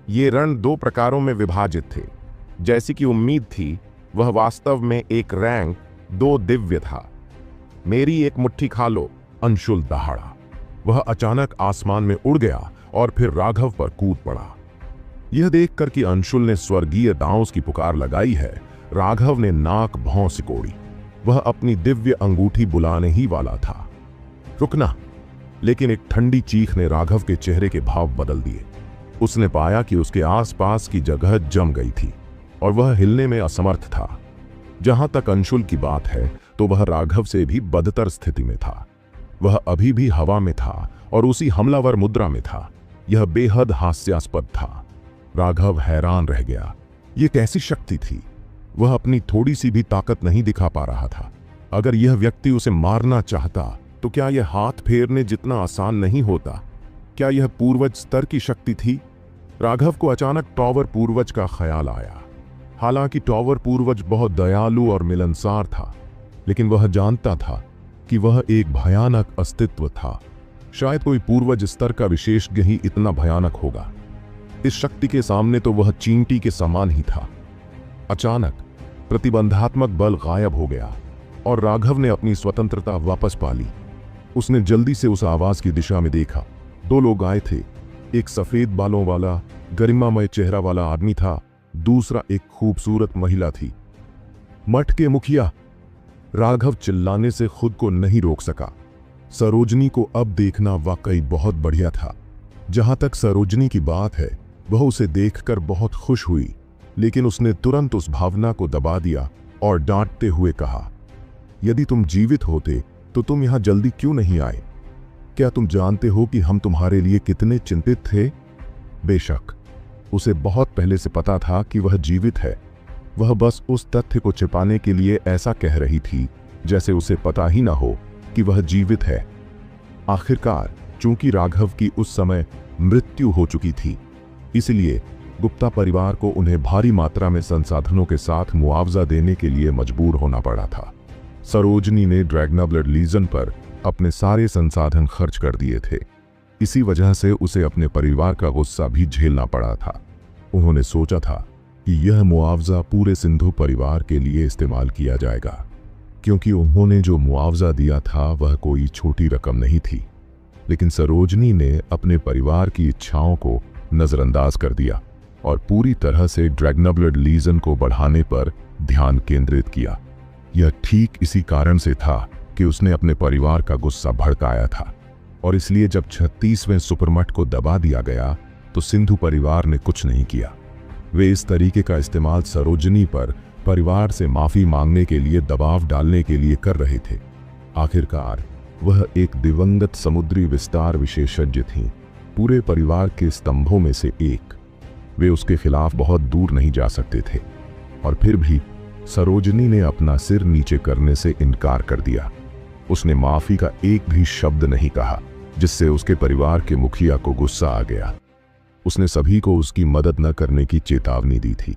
ये रण 2 प्रकारों में विभाजित थे। जैसी कि उम्मीद थी, वह वास्तव में एक रैंक 2 दिव्य था। मेरी एक मुट्ठी खा लो, अंशुल दहाड़ा। वह अचानक आसमान में उड़ गया और फिर राघव पर कूद पड़ा। यह देखकर कि अंशुल ने स्वर्गीय दांस की पुकार लगाई है, राघव ने नाक भौं सिकोड़ी। वह अपनी दिव्य अंगूठी बुलाने ही वाला था। रुकना! लेकिन एक ठंडी चीख ने राघव के चेहरे के भाव बदल दिए। उसने पाया कि उसके आसपास की जगह जम गई थी और वह हिलने में असमर्थ था। जहां तक अंशुल की बात है, तो वह राघव से भी बदतर स्थिति में था। वह अभी भी हवा में था और उसी हमलावर मुद्रा में था। यह बेहद हास्यास्पद था। राघव हैरान रह गया। यह कैसी शक्ति थी? वह अपनी थोड़ी सी भी ताकत नहीं दिखा पा रहा था। अगर यह व्यक्ति उसे मारना चाहता तो क्या यह हाथ फेरने जितना आसान नहीं होता? क्या यह पूर्वज स्तर की शक्ति थी? राघव को अचानक टॉवर पूर्वज का ख्याल आया। हालांकि टॉवर पूर्वज बहुत दयालु और मिलनसार था, लेकिन वह जानता था कि वह एक भयानक अस्तित्व था। शायद कोई पूर्वज स्तर का विशेषज्ञ ही इतना भयानक होगा। इस शक्ति के सामने तो वह चींटी के समान ही था। अचानक प्रतिबंधात्मक बल गायब हो गया और राघव ने अपनी स्वतंत्रता वापस पा ली। उसने जल्दी से उस आवाज की दिशा में देखा। दो लोग आए थे। एक सफेद बालों वाला गरिमामय चेहरा वाला आदमी था, दूसरा एक खूबसूरत महिला थी। मठ के मुखिया! राघव चिल्लाने से खुद को नहीं रोक सका। सरोजनी को अब देखना वाकई बहुत बढ़िया था। जहां तक सरोजनी की बात है, वह उसे देखकर बहुत खुश हुई, लेकिन उसने तुरंत उस भावना को दबा दिया और डांटते हुए कहा, यदि तुम जीवित होते तो तुम यहां जल्दी क्यों नहीं आए? क्या तुम जानते हो कि हम तुम्हारे लिए कितने चिंतित थे? बेशक उसे बहुत पहले से पता था कि वह जीवित है। वह बस उस तथ्य को छिपाने के लिए ऐसा कह रही थी जैसे उसे पता ही ना हो कि वह जीवित है। आखिरकार चूंकि राघव की उस समय मृत्यु हो चुकी थी, इसलिए गुप्ता परिवार को उन्हें भारी मात्रा में संसाधनों के साथ मुआवजा देने के लिए मजबूर होना पड़ा था। सरोजनी ने ड्रैगनाब्लड लीजन पर अपने सारे संसाधन खर्च कर दिए थे। इसी वजह से उसे अपने परिवार का गुस्सा भी झेलना पड़ा था। उन्होंने सोचा था कि यह मुआवजा पूरे सिंधु परिवार के लिए इस्तेमाल किया जाएगा, क्योंकि उन्होंने जो मुआवजा दिया था वह कोई छोटी रकम नहीं थी। लेकिन सरोजनी ने अपने परिवार की इच्छाओं को नजरअंदाज कर दिया और पूरी तरह से ड्रैगनाब्लड लीजन को बढ़ाने पर ध्यान केंद्रित किया। यह ठीक इसी कारण से था कि उसने अपने परिवार का गुस्सा भड़काया था, और इसलिए जब 36वें सुपरमठ को दबा दिया गया तो सिंधु परिवार ने कुछ नहीं किया। वे इस तरीके का इस्तेमाल सरोजनी पर परिवार से माफी मांगने के लिए दबाव डालने के लिए कर रहे थे। आखिरकार वह एक दिवंगत समुद्री विस्तार विशेषज्ञ थीं, पूरे परिवार के स्तंभों में से एक। वे उसके खिलाफ बहुत दूर नहीं जा सकते थे, और फिर भी सरोजनी ने अपना सिर नीचे करने से इनकार कर दिया। उसने माफी का एक भी शब्द नहीं कहा, जिससे उसके परिवार के मुखिया को गुस्सा आ गया। उसने सभी को उसकी मदद न करने की चेतावनी दी थी।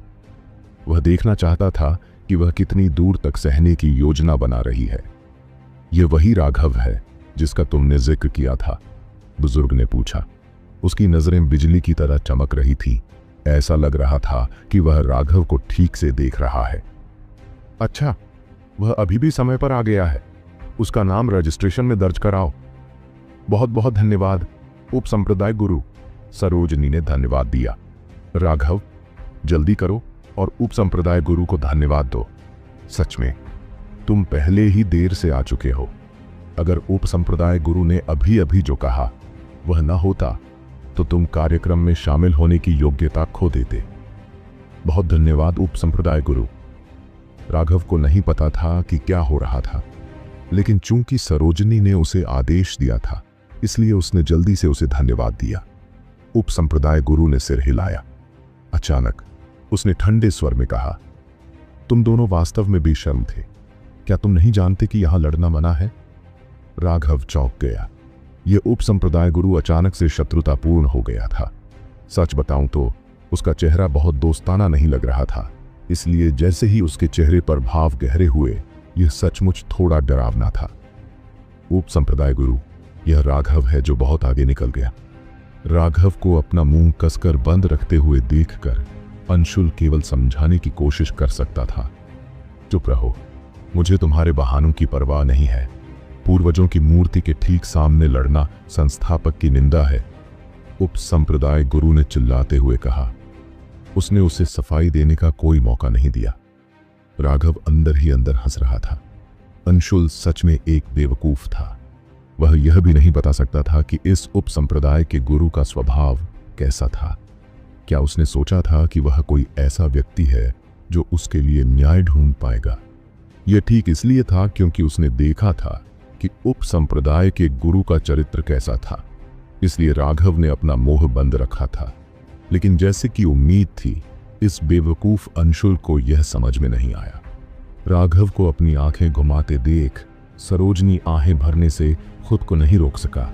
वह देखना चाहता था कि वह कितनी दूर तक सहने की योजना बना रही है। यह वही राघव है जिसका तुमने जिक्र किया था? बुजुर्ग ने पूछा। उसकी नजरें बिजली की तरह चमक रही थी। ऐसा लग रहा था कि वह राघव को ठीक से देख रहा है। अच्छा, वह अभी भी समय पर आ गया है। उसका नाम रजिस्ट्रेशन में दर्ज कराओ। बहुत बहुत धन्यवाद उप संप्रदाय गुरु। सरोजनी ने धन्यवाद दिया। राघव, जल्दी करो और उप संप्रदाय गुरु को धन्यवाद दो। सच में तुम पहले ही देर से आ चुके हो। अगर उप संप्रदाय गुरु ने अभी अभी जो कहा वह न होता तो तुम कार्यक्रम में शामिल होने की योग्यता खो देते। बहुत धन्यवाद उप संप्रदाय गुरु। राघव को नहीं पता था कि क्या हो रहा था, लेकिन चूंकि सरोजनी ने उसे आदेश दिया था, इसलिए उसने जल्दी से उसे धन्यवाद दिया। उप संप्रदाय गुरु ने सिर हिलाया। अचानक उसने ठंडे स्वर में कहा, तुम दोनों वास्तव में बेशर्म थे। क्या तुम नहीं जानते कि यहां लड़ना मना है? राघव चौंक गया। यह उप संप्रदाय गुरु अचानक से शत्रुतापूर्ण हो गया था। सच बताऊं तो उसका चेहरा बहुत दोस्ताना नहीं लग रहा था, इसलिए जैसे ही उसके चेहरे पर भाव गहरे हुए, यह सचमुच थोड़ा डरावना था। उप संप्रदाय गुरु, यह राघव है जो बहुत आगे निकल गया। राघव को अपना मुंह कसकर बंद रखते हुए देखकर अंशुल केवल समझाने की कोशिश कर सकता था। चुप रहो, मुझे तुम्हारे बहानों की परवाह नहीं है। पूर्वजों की मूर्ति के ठीक सामने लड़ना संस्थापक की निंदा है, उप संप्रदाय गुरु ने चिल्लाते हुए कहा। उसने उसे सफाई देने का कोई मौका नहीं दिया। राघव अंदर ही अंदर हंस रहा था। अंशुल सच में एक बेवकूफ था। वह यह भी नहीं बता सकता था कि इस उप संप्रदाय के गुरु का स्वभाव कैसा था। क्या उसने सोचा था कि वह कोई ऐसा व्यक्ति है जो उसके लिए न्याय ढूंढ पाएगा? यह ठीक इसलिए था क्योंकि उसने देखा था कि उप संप्रदाय के गुरु का चरित्र कैसा था, इसलिए राघव ने अपना मोह बंद रखा था। लेकिन जैसे कि उम्मीद थी, इस बेवकूफ अंशुल को यह समझ में नहीं आया। राघव को अपनी आंखें घुमाते देख सरोजनी आहें भरने से खुद को नहीं रोक सका।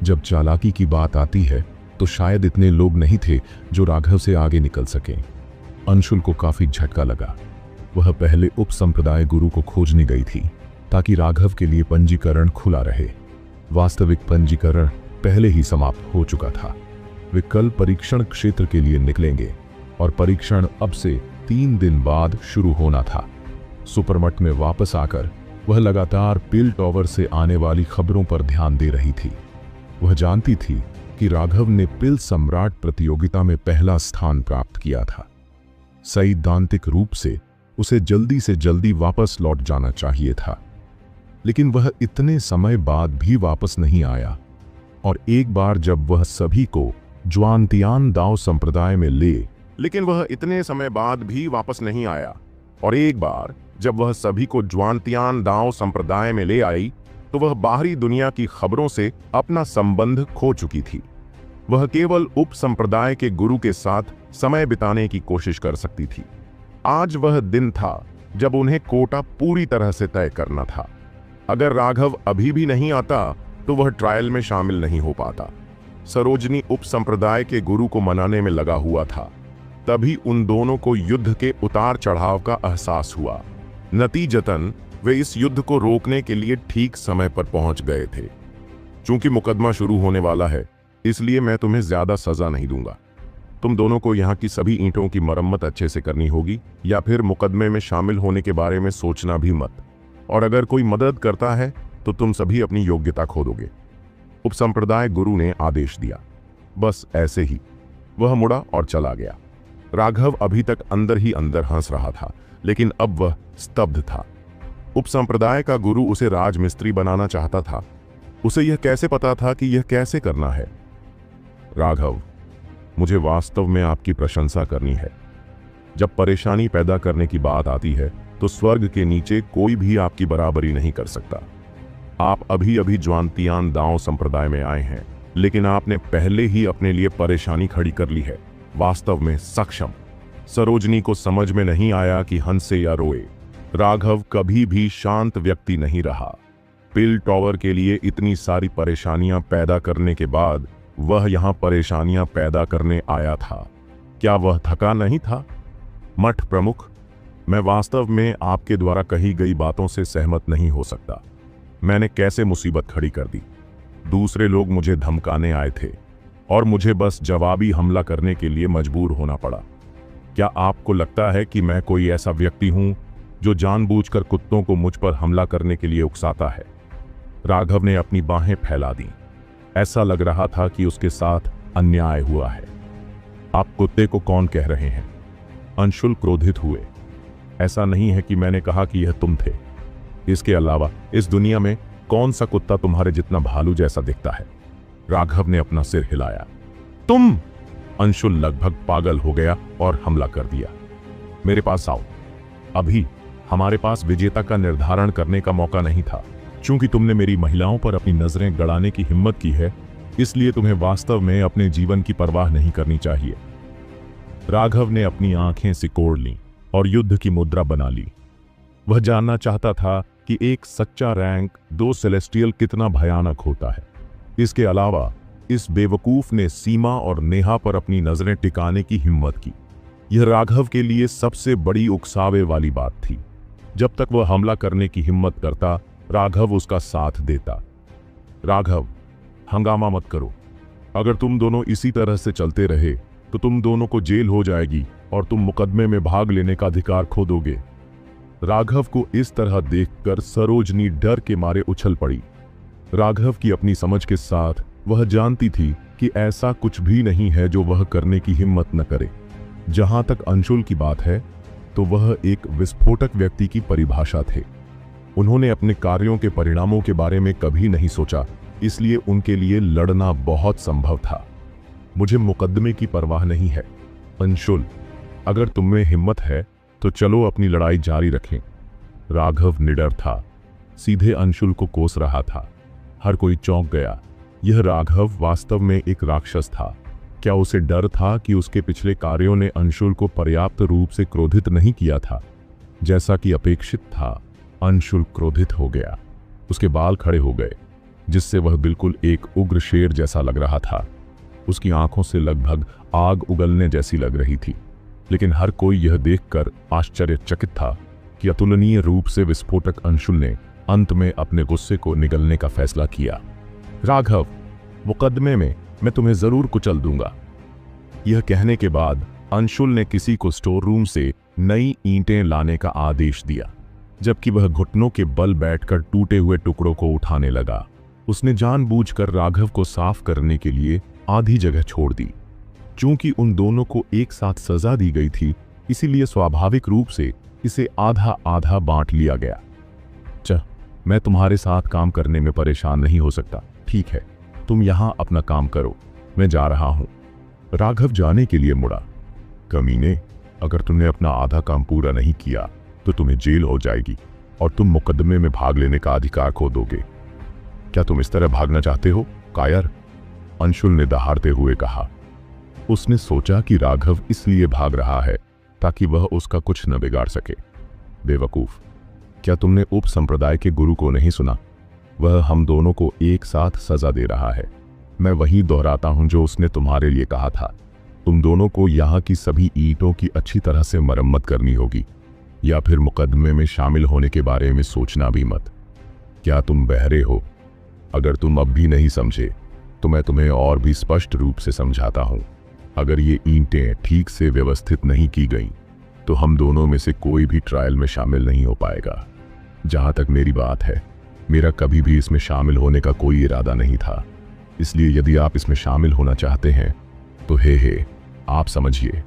जब चालाकी की बात आती है तो शायद इतने लोग नहीं थे जो राघव से आगे निकल सकें। अंशुल को काफी झटका लगा। वह पहले उप संप्रदाय गुरु को खोजने गई थी ताकि राघव के लिए पंजीकरण खुला रहे। वास्तविक पंजीकरण पहले ही समाप्त हो चुका था। वे कल परीक्षण क्षेत्र के लिए निकलेंगे और परीक्षण अब से 3 दिन बाद शुरू होना था। सुपरमट में वापस आकर वह लगातार पिल टॉवर से आने वाली खबरों पर ध्यान दे रही थी। वह जानती थी कि राघव ने पिल सम्राट प्रतियोगिता में पहला स्थान प्राप्त किया था। सैद्धांतिक रूप से उसे जल्दी से जल्दी वापस लौट जाना चाहिए था, लेकिन वह इतने समय बाद भी वापस नहीं आया। और एक बार जब वह सभी को ज्वांतियान दाव संप्रदाय में लेकिन वह इतने समय बाद भी वापस नहीं आया और एक बार जब वह सभी को ज्वांतियान दाव संप्रदाय में ले आई तो वह बाहरी दुनिया की खबरों से अपना संबंध खो चुकी थी। वह केवल उप संप्रदाय के गुरु के साथ समय बिताने की कोशिश कर सकती थी। आज वह दिन था जब उन्हें कोटा पूरी तरह से तय करना था। अगर राघव अभी भी नहीं आता तो वह ट्रायल में शामिल नहीं हो पाता। सरोजनी उप संप्रदाय के गुरु को मनाने में लगा हुआ था। तभी उन दोनों को युद्ध के उतार चढ़ाव का एहसास हुआ। नतीजतन वे इस युद्ध को रोकने के लिए ठीक समय पर पहुंच गए थे। चूंकि मुकदमा शुरू होने वाला है, इसलिए मैं तुम्हें ज्यादा सजा नहीं दूंगा। तुम दोनों को यहाँ की सभी ईंटों की मरम्मत अच्छे से करनी होगी या फिर मुकदमे में शामिल होने के बारे में सोचना भी मत। और अगर कोई मदद करता है तो तुम सभी अपनी योग्यता खो दोगे। उपसंप्रदाय गुरु ने आदेश दिया। बस ऐसे ही वह मुड़ा और चला गया। राघव अभी तक अंदर ही अंदर हंस रहा था, लेकिन अब वह स्तब्ध था। उपसंप्रदाय का गुरु उसे राजमिस्त्री बनाना चाहता था। उसे यह कैसे पता था कि यह कैसे करना है? राघव, मुझे वास्तव में आपकी प्रशंसा करनी है। जब परेशानी पैदा करने की बात आती है तो स्वर्ग के नीचे कोई भी आपकी बराबरी नहीं कर सकता। आप अभी अभी ज्वांतियान दाव संप्रदाय में आए हैं, लेकिन आपने पहले ही अपने लिए परेशानी खड़ी कर ली है। वास्तव में सक्षम। सरोजनी को समझ में नहीं आया कि हंसे या रोए। राघव कभी भी शांत व्यक्ति नहीं रहा। पिल टॉवर के लिए इतनी सारी परेशानियां पैदा करने के बाद वह यहां परेशानियां पैदा करने आया था। क्या वह थका नहीं था? मठ प्रमुख, मैं वास्तव में आपके द्वारा कही गई बातों से सहमत नहीं हो सकता। मैंने कैसे मुसीबत खड़ी कर दी? दूसरे लोग मुझे धमकाने आए थे और मुझे बस जवाबी हमला करने के लिए मजबूर होना पड़ा। क्या आपको लगता है कि मैं कोई ऐसा व्यक्ति हूं जो जानबूझकर कुत्तों को मुझ पर हमला करने के लिए उकसाता है? राघव ने अपनी बाहें फैला दी। ऐसा लग रहा था कि उसके साथ अन्याय हुआ है। आप कुत्ते को कौन कह रहे हैं? अंशुल क्रोधित हुए। ऐसा नहीं है कि मैंने कहा कि यह तुम थे। इसके अलावा इस दुनिया में कौन सा कुत्ता तुम्हारे जितना भालू जैसा दिखता है? राघव ने अपना सिर हिलाया। तुम! अंशुल लगभग पागल हो गया और हमला कर दिया। मेरे पास आओ। अभी हमारे पास विजेता का निर्धारण करने का मौका नहीं था। चूंकि तुमने मेरी महिलाओं पर अपनी नजरें गड़ाने की हिम्मत की है, इसलिए तुम्हें वास्तव में अपने जीवन की परवाह नहीं करनी चाहिए। राघव ने अपनी आंखें सिकोड़ लीं और युद्ध की मुद्रा बना ली। वह जानना चाहता था कि एक सच्चा रैंक 2 सेलेस्टियल कितना भयानक होता है। इसके अलावा इस बेवकूफ ने सीमा और नेहा पर अपनी नजरें टिकाने की हिम्मत की। यह राघव के लिए सबसे बड़ी उकसावे वाली बात थी। जब तक वह हमला करने की हिम्मत करता, राघव उसका साथ देता। राघव, हंगामा मत करो। अगर तुम दोनों इसी तरह से चलते रहे तो तुम दोनों को जेल हो जाएगी और तुम मुकदमे में भाग लेने का अधिकार खो दोगे। राघव को इस तरह देखकर सरोजनी डर के मारे उछल पड़ी। राघव की अपनी समझ के साथ वह जानती थी कि ऐसा कुछ भी नहीं है जो वह करने की हिम्मत न करे। जहां तक अंशुल की बात है तो वह एक विस्फोटक व्यक्ति की परिभाषा थे। उन्होंने अपने कार्यों के परिणामों के बारे में कभी नहीं सोचा, इसलिए उनके लिए लड़ना बहुत संभव था। मुझे मुकदमे की परवाह नहीं है। अंशुल, अगर तुममें हिम्मत है तो चलो अपनी लड़ाई जारी रखें। राघव निडर था, सीधे अंशुल को कोस रहा था। हर कोई चौंक गया। यह राघव वास्तव में एक राक्षस था। क्या उसे डर था कि उसके पिछले कार्यों ने अंशुल को पर्याप्त रूप से क्रोधित नहीं किया था? जैसा कि अपेक्षित था, अंशुल क्रोधित हो गया। उसके बाल खड़े हो गए, जिससे वह बिल्कुल एक उग्र शेर जैसा लग रहा था। उसकी आंखों से लगभग आग उगलने जैसी लग रही थी, लेकिन हर कोई यह देखकर आश्चर्यचकित था कि अतुलनीय रूप से विस्फोटक अंशुल ने अंत में अपने गुस्से को निगलने का फैसला किया। राघव, मुकदमे में मैं तुम्हें जरूर कुचल दूंगा। यह कहने के बाद अंशुल ने किसी को स्टोर रूम से नई ईंटें लाने का आदेश दिया, जबकि वह घुटनों के बल बैठकर टूटे हुए टुकड़ों को उठाने लगा। उसने जानबूझकर राघव को साफ करने के लिए आधी जगह छोड़ दी। चूंकि उन दोनों को एक साथ सजा दी गई थी, इसीलिए स्वाभाविक रूप से इसे आधा आधा बांट लिया गया। मैं तुम्हारे साथ काम करने में परेशान नहीं हो सकता। ठीक है, तुम यहां अपना काम करो, मैं जा रहा हूं। राघव जाने के लिए मुड़ा। कमीने, अगर तुमने अपना आधा काम पूरा नहीं किया तो तुम्हें जेल हो जाएगी और तुम मुकदमे में भाग लेने का अधिकार खो दोगे। क्या तुम इस तरह भागना चाहते हो, कायर? अंशुल ने दहाड़ते हुए कहा। उसने सोचा कि राघव इसलिए भाग रहा है ताकि वह उसका कुछ न बिगाड़ सके। बेवकूफ, क्या तुमने उप संप्रदाय के गुरु को नहीं सुना? वह हम दोनों को एक साथ सजा दे रहा है। मैं वही दोहराता हूं जो उसने तुम्हारे लिए कहा था। तुम दोनों को यहाँ की सभी ईंटों की अच्छी तरह से मरम्मत करनी होगी, या फिर मुकदमे में शामिल होने के बारे में सोचना भी मत। क्या तुम बहरे हो? अगर तुम अब भी नहीं समझे तो मैं तुम्हें और भी स्पष्ट रूप से समझाता हूं। अगर ये ईंटें ठीक से व्यवस्थित नहीं की गईं तो हम दोनों में से कोई भी ट्रायल में शामिल नहीं हो पाएगा। जहां तक मेरी बात है, मेरा कभी भी इसमें शामिल होने का कोई इरादा नहीं था। इसलिए यदि आप इसमें शामिल होना चाहते हैं तो हे आप समझिए।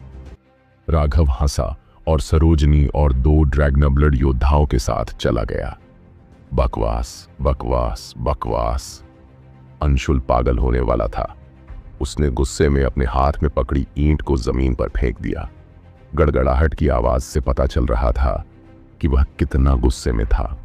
राघव हंसा और सरोजनी और 2 ड्रैगनब्लड योद्धाओं के साथ चला गया। बकवास, बकवास, बकवास। अंशुल पागल होने वाला था। उसने गुस्से में अपने हाथ में पकड़ी ईंट को जमीन पर फेंक दिया। गड़गड़ाहट की आवाज से पता चल रहा था कि वह कितना गुस्से में था।